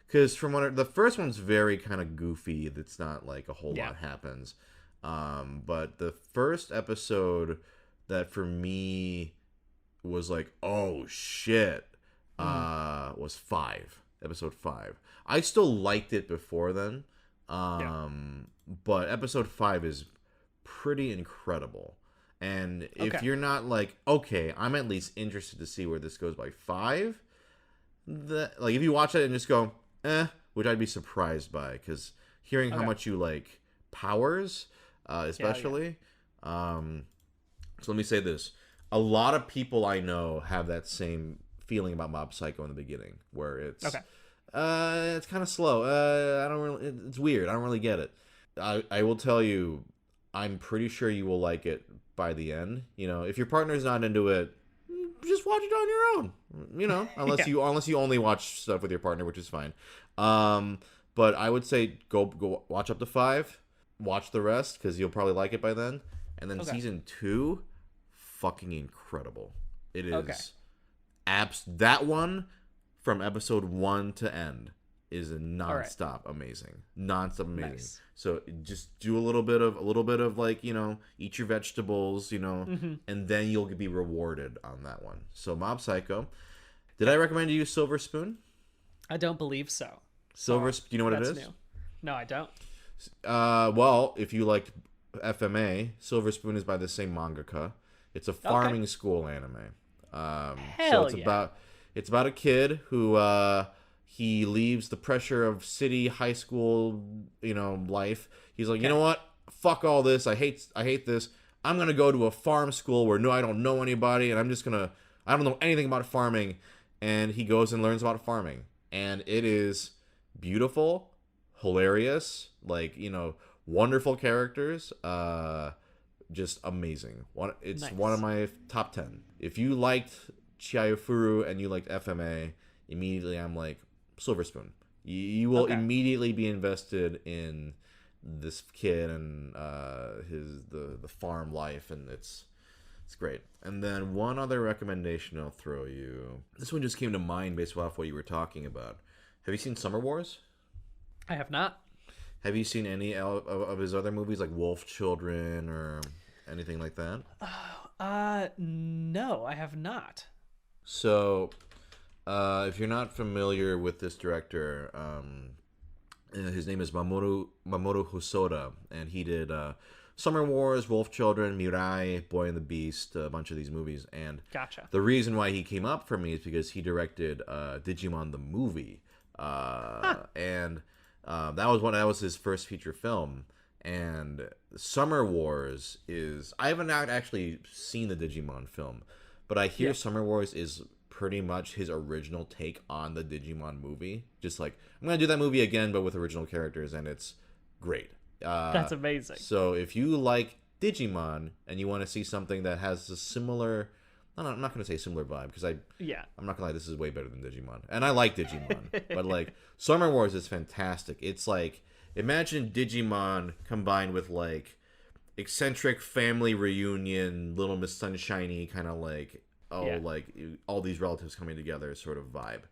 Because from what the first one's very kind of goofy. It's not like a whole lot happens. But the first episode that for me was like, oh shit, was 5. Episode 5. I still liked it before then. But episode 5 is pretty incredible. And if you're not like, okay, I'm at least interested to see where this goes by 5, like if you watch it and just go, which I'd be surprised by, because hearing how much you like Powers, especially. So let me say this. A lot of people I know have that same feeling about Mob Psycho in the beginning, where it's it's kind of slow. I don't really. It's weird. I don't really get it. I will tell you, I'm pretty sure you will like it by the end. If your partner's not into it, just watch it on your own. Unless you only watch stuff with your partner, which is fine. But I would say go watch up to 5, watch the rest because you'll probably like it by then. And then season 2, fucking incredible. It is. That one from episode 1 to end is nonstop amazing. Nice. So just do a little bit of like, eat your vegetables, and then you'll be rewarded on that one. So Mob Psycho. Did I recommend you Silver Spoon? I don't believe so. Do you know what it is? New. No, I don't. Well, if you liked FMA, Silver Spoon is by the same mangaka. It's a farming school anime. It's about a kid who he leaves the pressure of city high school, life. He's like, you know what? Fuck all this. I hate this. I'm gonna go to a farm school where I don't know anybody, and I don't know anything about farming. And he goes and learns about farming, and it is beautiful, hilarious, like wonderful characters. Just amazing. It's one of my top 10. If you liked Chiayofuru and you liked FMA, immediately I'm like, Silver Spoon. You will immediately be invested in this kid and the farm life, and it's great. And then one other recommendation I'll throw you. This one just came to mind based off what you were talking about. Have you seen Summer Wars? I have not. Have you seen any of his other movies, like Wolf Children or anything like that? No, I have not. So, if you're not familiar with this director, His name is Mamoru Hosoda, and he did Summer Wars, Wolf Children, Mirai, Boy and the Beast, a bunch of these movies. And Gotcha. the reason why he came up for me is because he directed Digimon the movie, and that was his first feature film. And Summer Wars is, I haven't actually seen the Digimon film, but I hear Summer Wars is pretty much his original take on the Digimon movie. Just like, I'm gonna do that movie again, but with original characters, and it's great. That's amazing. So if you like Digimon and you want to see something that has a similar, I'm not gonna say similar vibe, because I'm not gonna lie, this is way better than Digimon, and I like Digimon, but like Summer Wars is fantastic. It's like, imagine Digimon combined with like eccentric family reunion, Little Miss Sunshiny kind of like, like all these relatives coming together sort of vibe.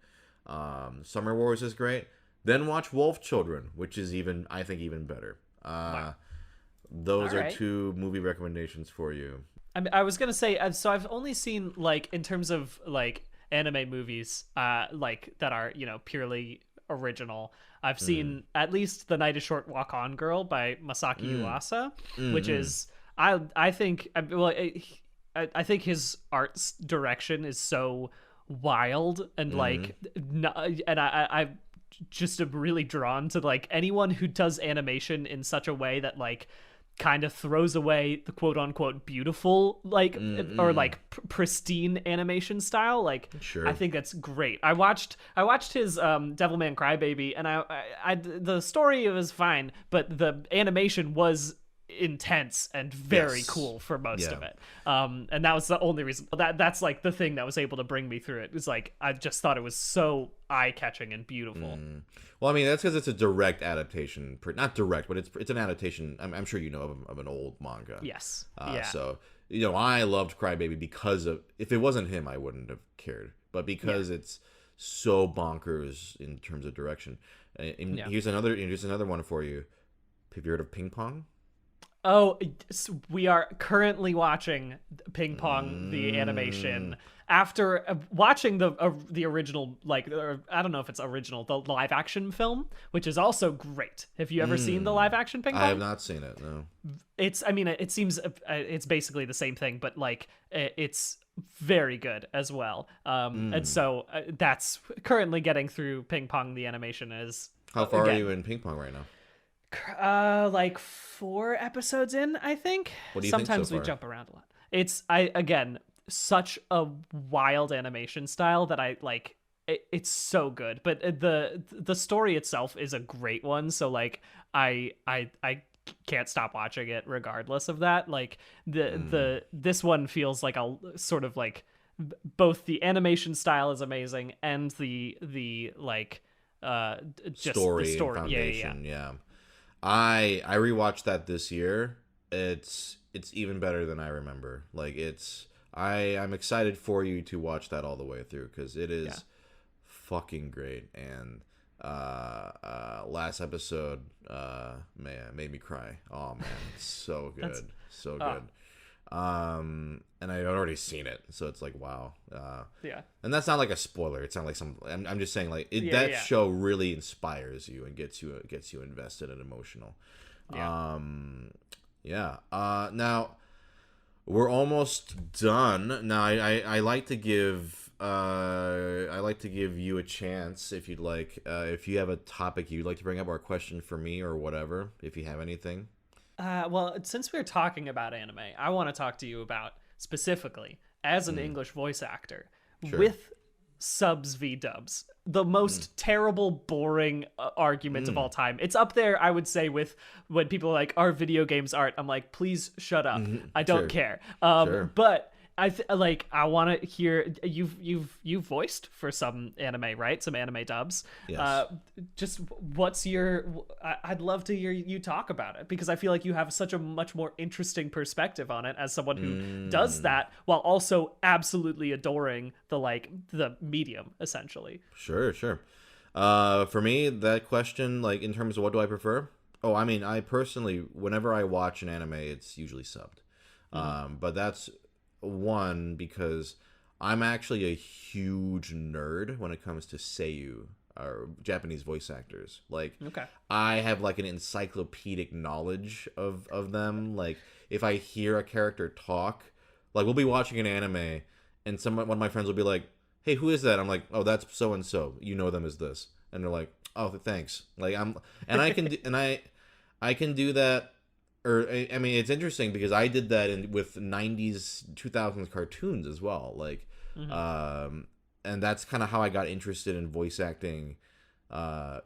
Summer Wars is great. Then watch Wolf Children, which is I think even better. Those All are right. 2 movie recommendations for you. I was gonna say, so I've only seen, like, in terms of like anime movies, like that are, purely original. I've seen at least The Night is Short, Walk On Girl by Masaki Yuasa, which is, I think, I think his art's direction is so wild and like, and I just am really drawn to like anyone who does animation in such a way that like kind of throws away the quote unquote beautiful, like, or like pristine animation style. Like, Sure. I think that's great. I watched his Devilman Crybaby, and I the story was fine, but the animation was intense and very cool for most of it. And that was the only reason that's like the thing that was able to bring me through it. It was like, I just thought it was so eye-catching and beautiful. Well, I mean, that's because it's a direct adaptation. Not direct, but it's an adaptation. I'm sure you know of an old manga. Yes. So, I loved Crybaby because of, if it wasn't him, I wouldn't have cared. But because it's so bonkers in terms of direction. And here's another one for you. Have you heard of Ping Pong? Oh, we are currently watching Ping Pong, the animation, after watching the original, like, I don't know if it's original, the live action film, which is also great. Have you ever seen the live action Ping Pong? I have not seen it, no. It seems it's basically the same thing, but like it's very good as well. And so that's currently getting through Ping Pong, the animation is. How far are you in Ping Pong right now? Like 4 episodes in, I think. What do you Sometimes think so we far? jump around a lot. It's again such a wild animation style that I like. It's so good, but the story itself is a great one. So like I can't stop watching it regardless of that. Like this one feels like a sort of like both the animation style is amazing and the like just story, the story. foundation, yeah. I rewatched that this year. It's even better than I remember. Like, I'm excited for you to watch that all the way through, because it is fucking great. And last episode made me cry. Oh man, it's so good. So good. And I had already seen it, so it's like, wow. And that's not like a spoiler. It's not like I'm just saying, like, that show really inspires you and gets you invested and emotional. Now we're almost done. Now I like to give you a chance, if you'd like, if you have a topic you'd like to bring up, or a question for me, or whatever, if you have anything. Well, since we're talking about anime, I want to talk to you about specifically as an English voice actor with subs v dubs. The most terrible, boring argument of all time. It's up there, I would say, with when people are like, "Are video games art?" I'm like, please shut up. I don't care. But I want to hear you've voiced for some anime, right? Some anime dubs. Yes. Just what's your? I'd love to hear you talk about it, because I feel like you have such a much more interesting perspective on it as someone who does that while also absolutely adoring the medium, essentially. Sure. For me, that question, like, in terms of what do I prefer? Oh, I mean, I personally, whenever I watch an anime, it's usually subbed. But that's one because I'm actually a huge nerd when it comes to seiyuu Japanese voice actors. Like, Okay. I have like an encyclopedic knowledge of them. Like, if I hear a character talk, like we'll be watching an anime, and one of my friends will be like, "Hey, who is that?" I'm like, "Oh, that's so and so. You know them as this," and they're like, "Oh, thanks." Like I can I can do that. Or I mean, it's interesting because I did that with '90s, 2000s cartoons as well. Like, Hmm. and that's kind of how I got interested in voice acting.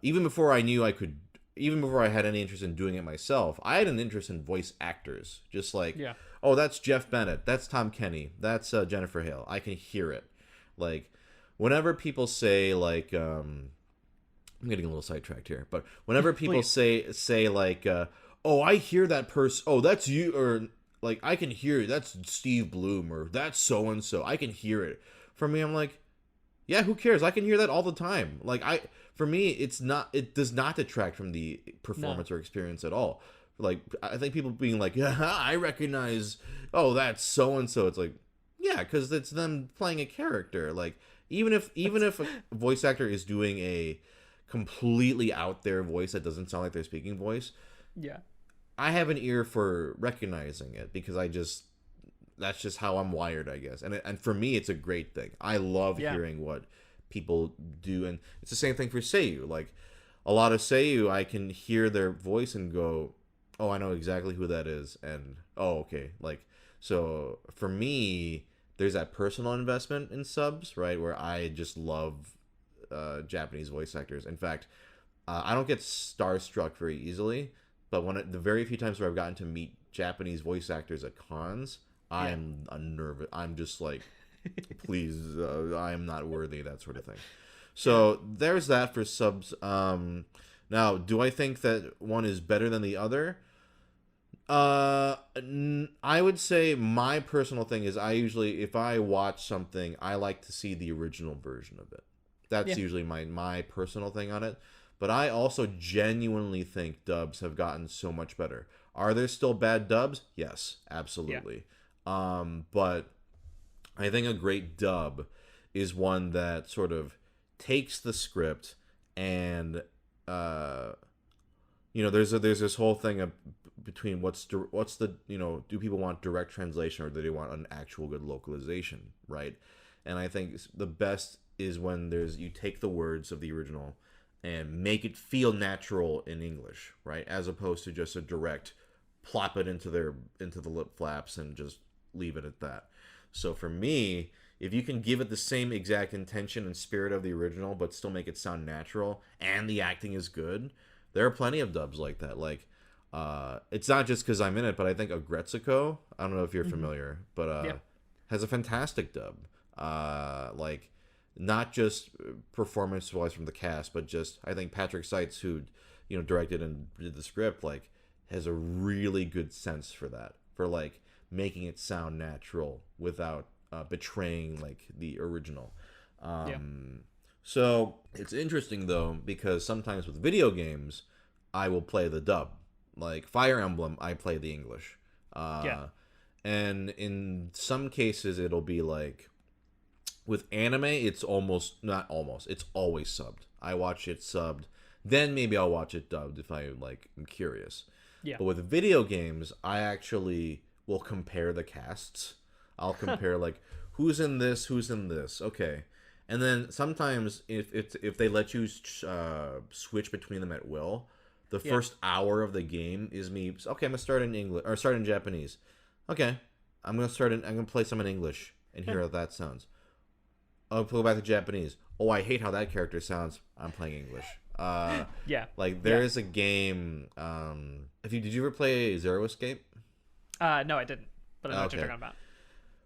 Even before I knew I could, even before I had any interest in doing it myself, I had an interest in voice actors. Just like, Yeah. oh, that's Jeff Bennett, that's Tom Kenny, that's Jennifer Hale. I can hear it. Like, whenever people say like, I'm getting a little sidetracked here, but whenever people Please. say like, oh, I hear that person. Oh, that's you, or like I can hear that's Steve Bloom, or that's so and so. I can hear it. For me, I'm like, yeah, who cares? I can hear that all the time. Like for me, it does not detract from the No. performance or experience at all. Like I think people being like, yeah, I recognize. Oh, that's so and so. It's like, yeah, because it's them playing a character. Like even if a voice actor is doing a completely out there voice that doesn't sound like their speaking voice, Yeah. I have an ear for recognizing it because that's just how I'm wired, I guess. And for me, it's a great thing. I love Yeah. hearing what people do, and it's the same thing for Seiyu. Like a lot of Seiyu, I can hear their voice and go, "Oh, I know exactly who that is," and oh, okay. Like so, for me, there's that personal investment in subs, right? Where I just love Japanese voice actors. In fact, I don't get starstruck very easily, but the very few times where I've gotten to meet Japanese voice actors at cons, Yeah. I'm nervous. I'm just like, please, I am not worthy, that sort of thing. Yeah. So there's that for subs. Now, do I think that one is better than the other? I would say my personal thing is I usually, if I watch something, I like to see the original version of it. That's Yeah. usually my personal thing on it. But I also genuinely think dubs have gotten so much better. Are there still bad dubs? Yes, Yeah. absolutely. But I think a great dub is one that sort of takes the script and uh, there's this whole thing of between what's the do people want direct translation or do they want an actual good localization, right? And I think the best is when you take the words of the original and make it feel natural in English, right? As opposed to just a direct plop it into the lip flaps and just leave it at that. So for me, if you can give it the same exact intention and spirit of the original but still make it sound natural and the acting is good, there are plenty of dubs like that. Like it's not just because I'm in it, but I think Agretsuko, I don't know if you're Hmm. familiar, but Yeah. has a fantastic dub. Like not just performance wise from the cast, but just I think Patrick Seitz, who directed and did the script, like has a really good sense for that, for like making it sound natural without betraying like the original. Yeah. So it's interesting though because sometimes with video games, I will play the dub. Like Fire Emblem, I play the English. Yeah. And in some cases, it'll be like with anime, it's almost not almost. It's always subbed. I watch it subbed. Then maybe I'll watch it dubbed if I like am curious. Yeah. But with video games, I actually will compare the casts. I'll compare like who's in this, who's in this. Okay, and then sometimes if they let you switch between them at will, the Yeah. first hour of the game is me. Okay, I'm gonna start in English or start in Japanese. Okay, I'm gonna play some in English and hear how that sounds. I'll go back to Japanese. Oh, I hate how that character sounds. I'm playing English. Yeah. Like there Yeah. is a game. If you did you ever play Zero Escape? No, I didn't, but I know what you're Okay. talking about.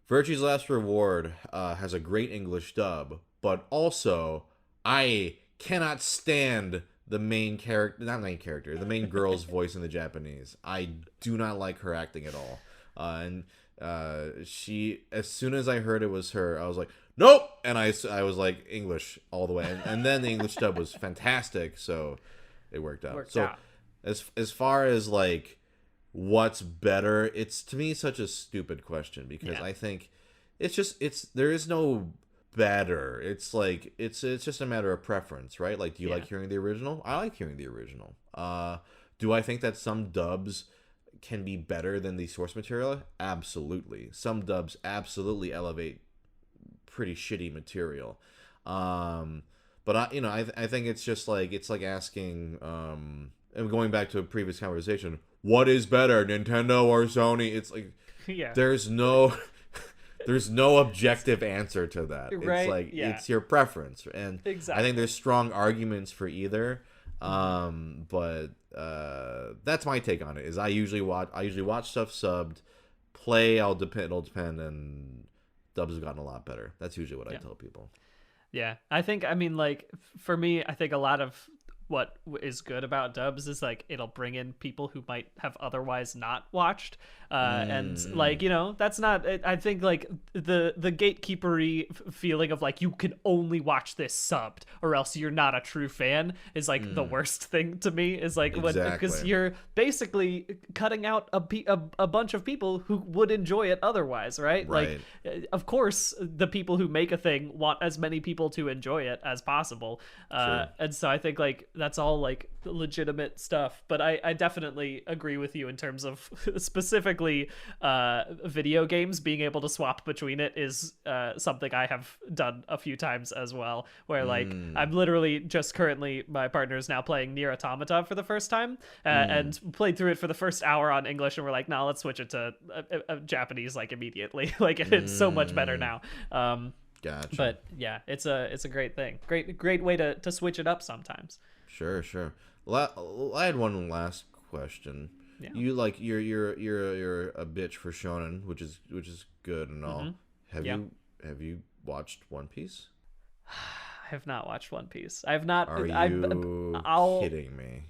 Virtue's Last Reward has a great English dub, but also I cannot stand the main character, not main character, the main girl's voice in the Japanese. I do not like her acting at all. And she, as soon as I heard it was her, I was like, nope! And I was like, English all the way. And then the English dub was fantastic, so it worked out. Worked So out. as far as like what's better, it's to me such a stupid question because Yeah. I think it's there is no better. It's like it's just a matter of preference, right? Like, do you Yeah. like hearing the original? I like hearing the original. Do I think that some dubs can be better than the source material? Absolutely. Some dubs absolutely elevate pretty shitty material. But I think it's just like asking, and going back to a previous conversation, what is better, Nintendo or Sony? It's like Yeah. there's no there's no objective answer to that. Right, It's like yeah. it's your preference, and Exactly. I think there's strong arguments for either. But that's my take on it. Is I usually watch stuff subbed, play. It'll depend, and dubs have gotten a lot better. That's usually what I tell people. Yeah, I mean, like, for me, I think a lot of what is good about dubs is like it'll bring in people who might have otherwise not watched, and like, you know, that's not, I think like the gatekeepery feeling of like you can only watch this subbed or else you're not a true fan is like the worst thing to me, is like when, because Exactly. you're basically cutting out a bunch of people who would enjoy it otherwise, right? Right. Like, of course the people who make a thing want as many people to enjoy it as possible, Sure. and so I think like that's all like legitimate stuff, but I definitely agree with you in terms of specifically video games. Being able to swap between it is something I have done a few times as well, where like I'm literally just currently, my partner is now playing Nier Automata for the first time, and played through it for the first hour on English, and we're like, nah, let's switch it to Japanese like immediately. Like, it's so much better now. Gotcha. But yeah, it's a great thing, great way to switch it up sometimes. Sure. I had one last question. Yeah. You like you're a bitch for shonen, which is good and all. Have you watched One Piece? I have not watched One Piece. I have not. Are you kidding me?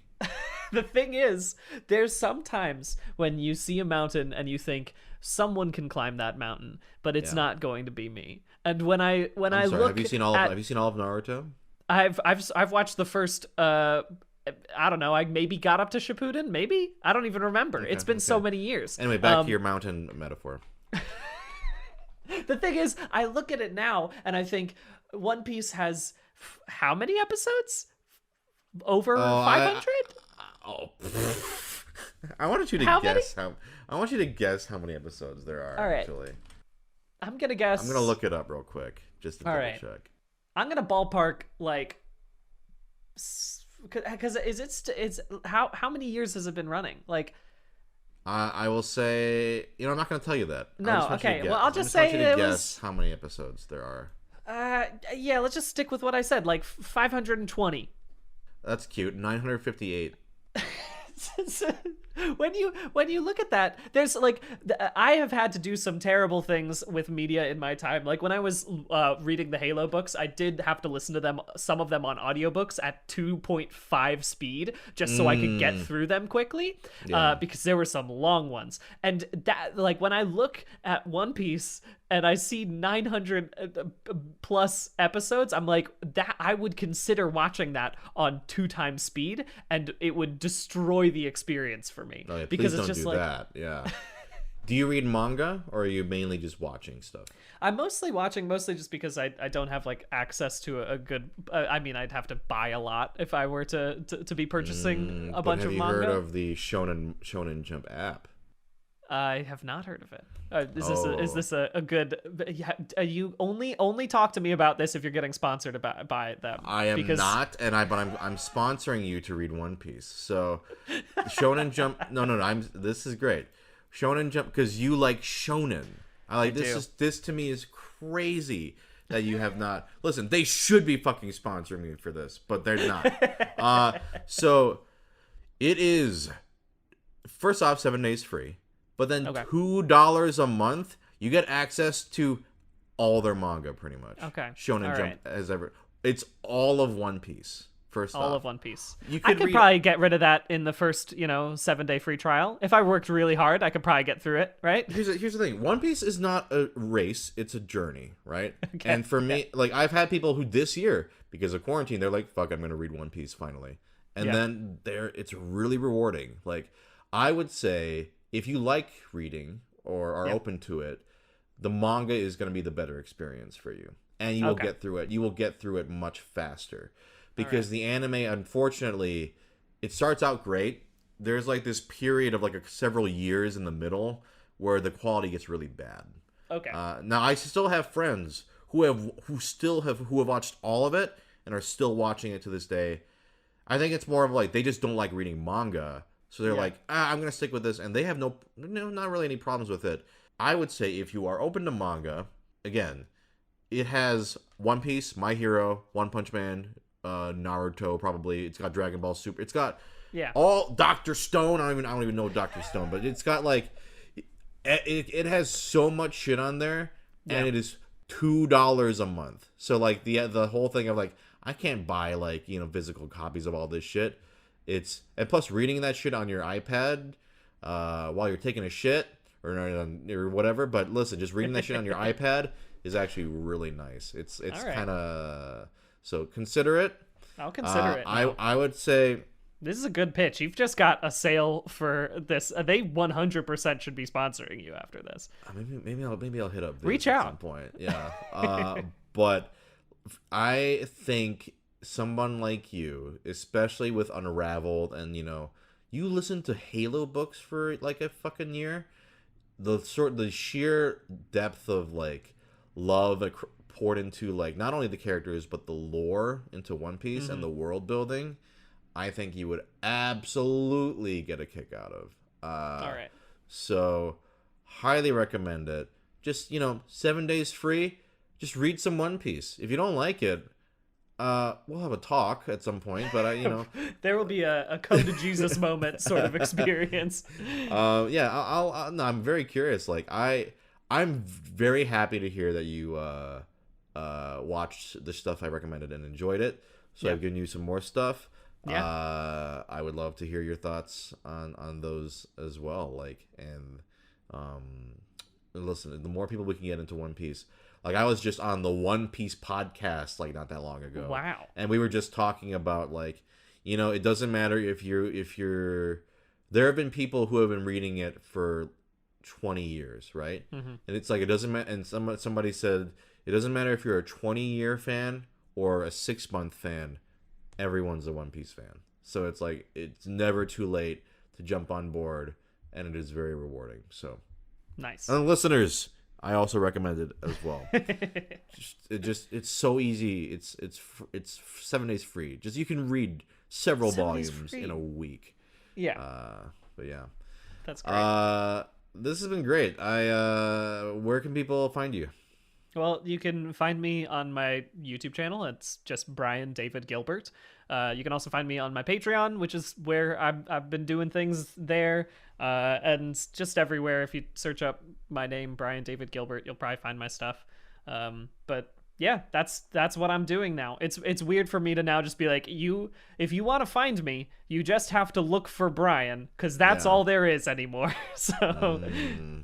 The thing is, there's sometimes when you see a mountain and you think someone can climb that mountain, but it's not going to be me. And when I I'm sorry, look, have you seen all of Naruto? I've watched the first. I don't know. I maybe got up to Shippuden. Maybe, I don't even remember. Okay, it's been so many years. Anyway, back to your mountain metaphor. The thing is, I look at it now and I think One Piece has how many episodes? Over 500? I wanted you to guess how. I want you to guess how many episodes there are. All right. Actually, I'm gonna guess. I'm gonna look it up real quick just to double check. I'm gonna ballpark like, because it's how many years has it been running? Like, I will say, I'm not gonna tell you that. No, okay. Well, I'll just say want you to it guess was how many episodes there are. Yeah, let's just stick with what I said, like 520. That's cute. 958. when you look at that, there's like, I have had to do some terrible things with media in my time. Like when I was reading the Halo books, I did have to listen to them, some of them on audiobooks at 2.5 speed, just so I could get through them quickly, because there were some long ones. And that, like, when I look at One Piece and I see 900 plus episodes, I'm like, that I would consider watching that on 2 times speed, and it would destroy the experience for me. Oh, yeah, because please it's don't just do like that. Yeah. Do you read manga, or are you mainly just watching stuff? I'm mostly watching, mostly just because I don't have like access to a good. I mean, I'd have to buy a lot if I were to be purchasing a bunch of manga. Have you heard of the Shonen Jump app? I have not heard of it. Is this a good? You only talk to me about this if you're getting sponsored by them. I am not, but I'm sponsoring you to read One Piece. So, Shonen Jump. No. This is great. Shonen Jump, because you like shonen. This to me is crazy that you have not. Listen, they should be fucking sponsoring me for this, but they're not. So it is, first off, 7 days free. But then $2 a month, you get access to all their manga, pretty much. Okay. Shonen Jump has ever. It's all of One Piece. First all off. of One Piece. I could probably get rid of that in the first, 7-day free trial. If I worked really hard, I could probably get through it, right? Here's the thing. One Piece is not a race, it's a journey, right? Okay. And for me, like, I've had people who this year, because of quarantine, they're like, fuck, I'm going to read One Piece finally. And then it's really rewarding. Like, I would say, if you like reading or are open to it, the manga is going to be the better experience for you. and you will Okay. get through it. You will get through it much faster because right. the anime, unfortunately, it starts out great. There's like this period of like several years in the middle where the quality gets really bad. Okay. Now I still have friends who have watched all of it and are still watching it to this day. I think it's more of like they just don't like reading manga, so they're Yeah. like, I'm gonna stick with this, and they have not really any problems with it. I would say if you are open to manga, again, it has One Piece, My Hero, One Punch Man, Naruto, probably. It's got Dragon Ball Super. It's got Yeah. all Doctor Stone. I don't even know Doctor Stone, but it's got like it has so much shit on there, and it is $2 a month. So like the whole thing of like I can't buy like physical copies of all this shit. And plus reading that shit on your iPad while you're taking a shit or whatever. But listen, just reading that shit on your iPad is actually really nice. It's right. kind of so consider it. I'll consider it. I would say This is a good pitch. You've just got a sale for this. They 100% should be sponsoring you after this. maybe I'll hit up Viz Reach at out. some point. Yeah. But I think someone like you, especially with Unraveled, and you listen to Halo books for like a fucking year, the sheer depth of like love poured into like not only the characters but the lore into One Piece and the world building, I think you would absolutely get a kick out of. All right. So, highly recommend it. Just 7 days free. Just read some One Piece. If you don't like it, we'll have a talk at some point. But there will be a come to Jesus moment sort of experience. yeah, no, I'm very curious. Like I'm very happy to hear that you watched the stuff I recommended and enjoyed it. So I've given you some more stuff. Yeah. I would love to hear your thoughts on those as well. Like, and listen, the more people we can get into One Piece. Like, I was just on the One Piece podcast like not that long ago. Wow. And we were just talking about like, it doesn't matter if you're. There have been people who have been reading it for 20 years, right? Mm-hmm. And it's like it doesn't matter. And somebody said it doesn't matter if you're a 20-year fan or a 6-month fan. Everyone's a One Piece fan. So it's like it's never too late to jump on board, and it is very rewarding. So Nice. and listeners, I also recommend it as well. It's so easy. It's 7 days free. Just you can read several 7 days volumes free. in a week. Yeah. But yeah. That's great. This has been great. Where can people find you? Well, you can find me on my YouTube channel. It's just Brian David Gilbert. You can also find me on my Patreon, which is where I've been doing things there. And just everywhere. If you search up my name, Brian David Gilbert, you'll probably find my stuff. But yeah, that's what I'm doing now. It's weird for me to now just be like, if you want to find me, you just have to look for Brian, because that's all there is anymore. So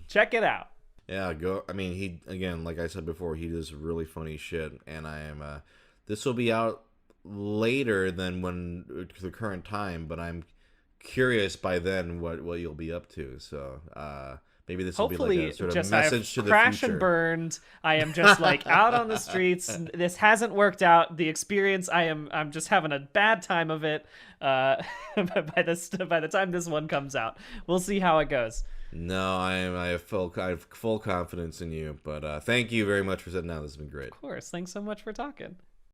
check it out. Yeah, go. I mean, he again, like I said before, he does really funny shit, and I am. This will be out later than the current time, but I'm curious by then what you'll be up to. So maybe this will be like a sort of just message to the crash future. and burned. I am just like out on the streets. This hasn't worked out. The experience. I'm just having a bad time of it. By the time this one comes out, we'll see how it goes. No, I have full confidence in you. But thank you very much for sitting down. This has been great. Of course. Thanks so much for talking.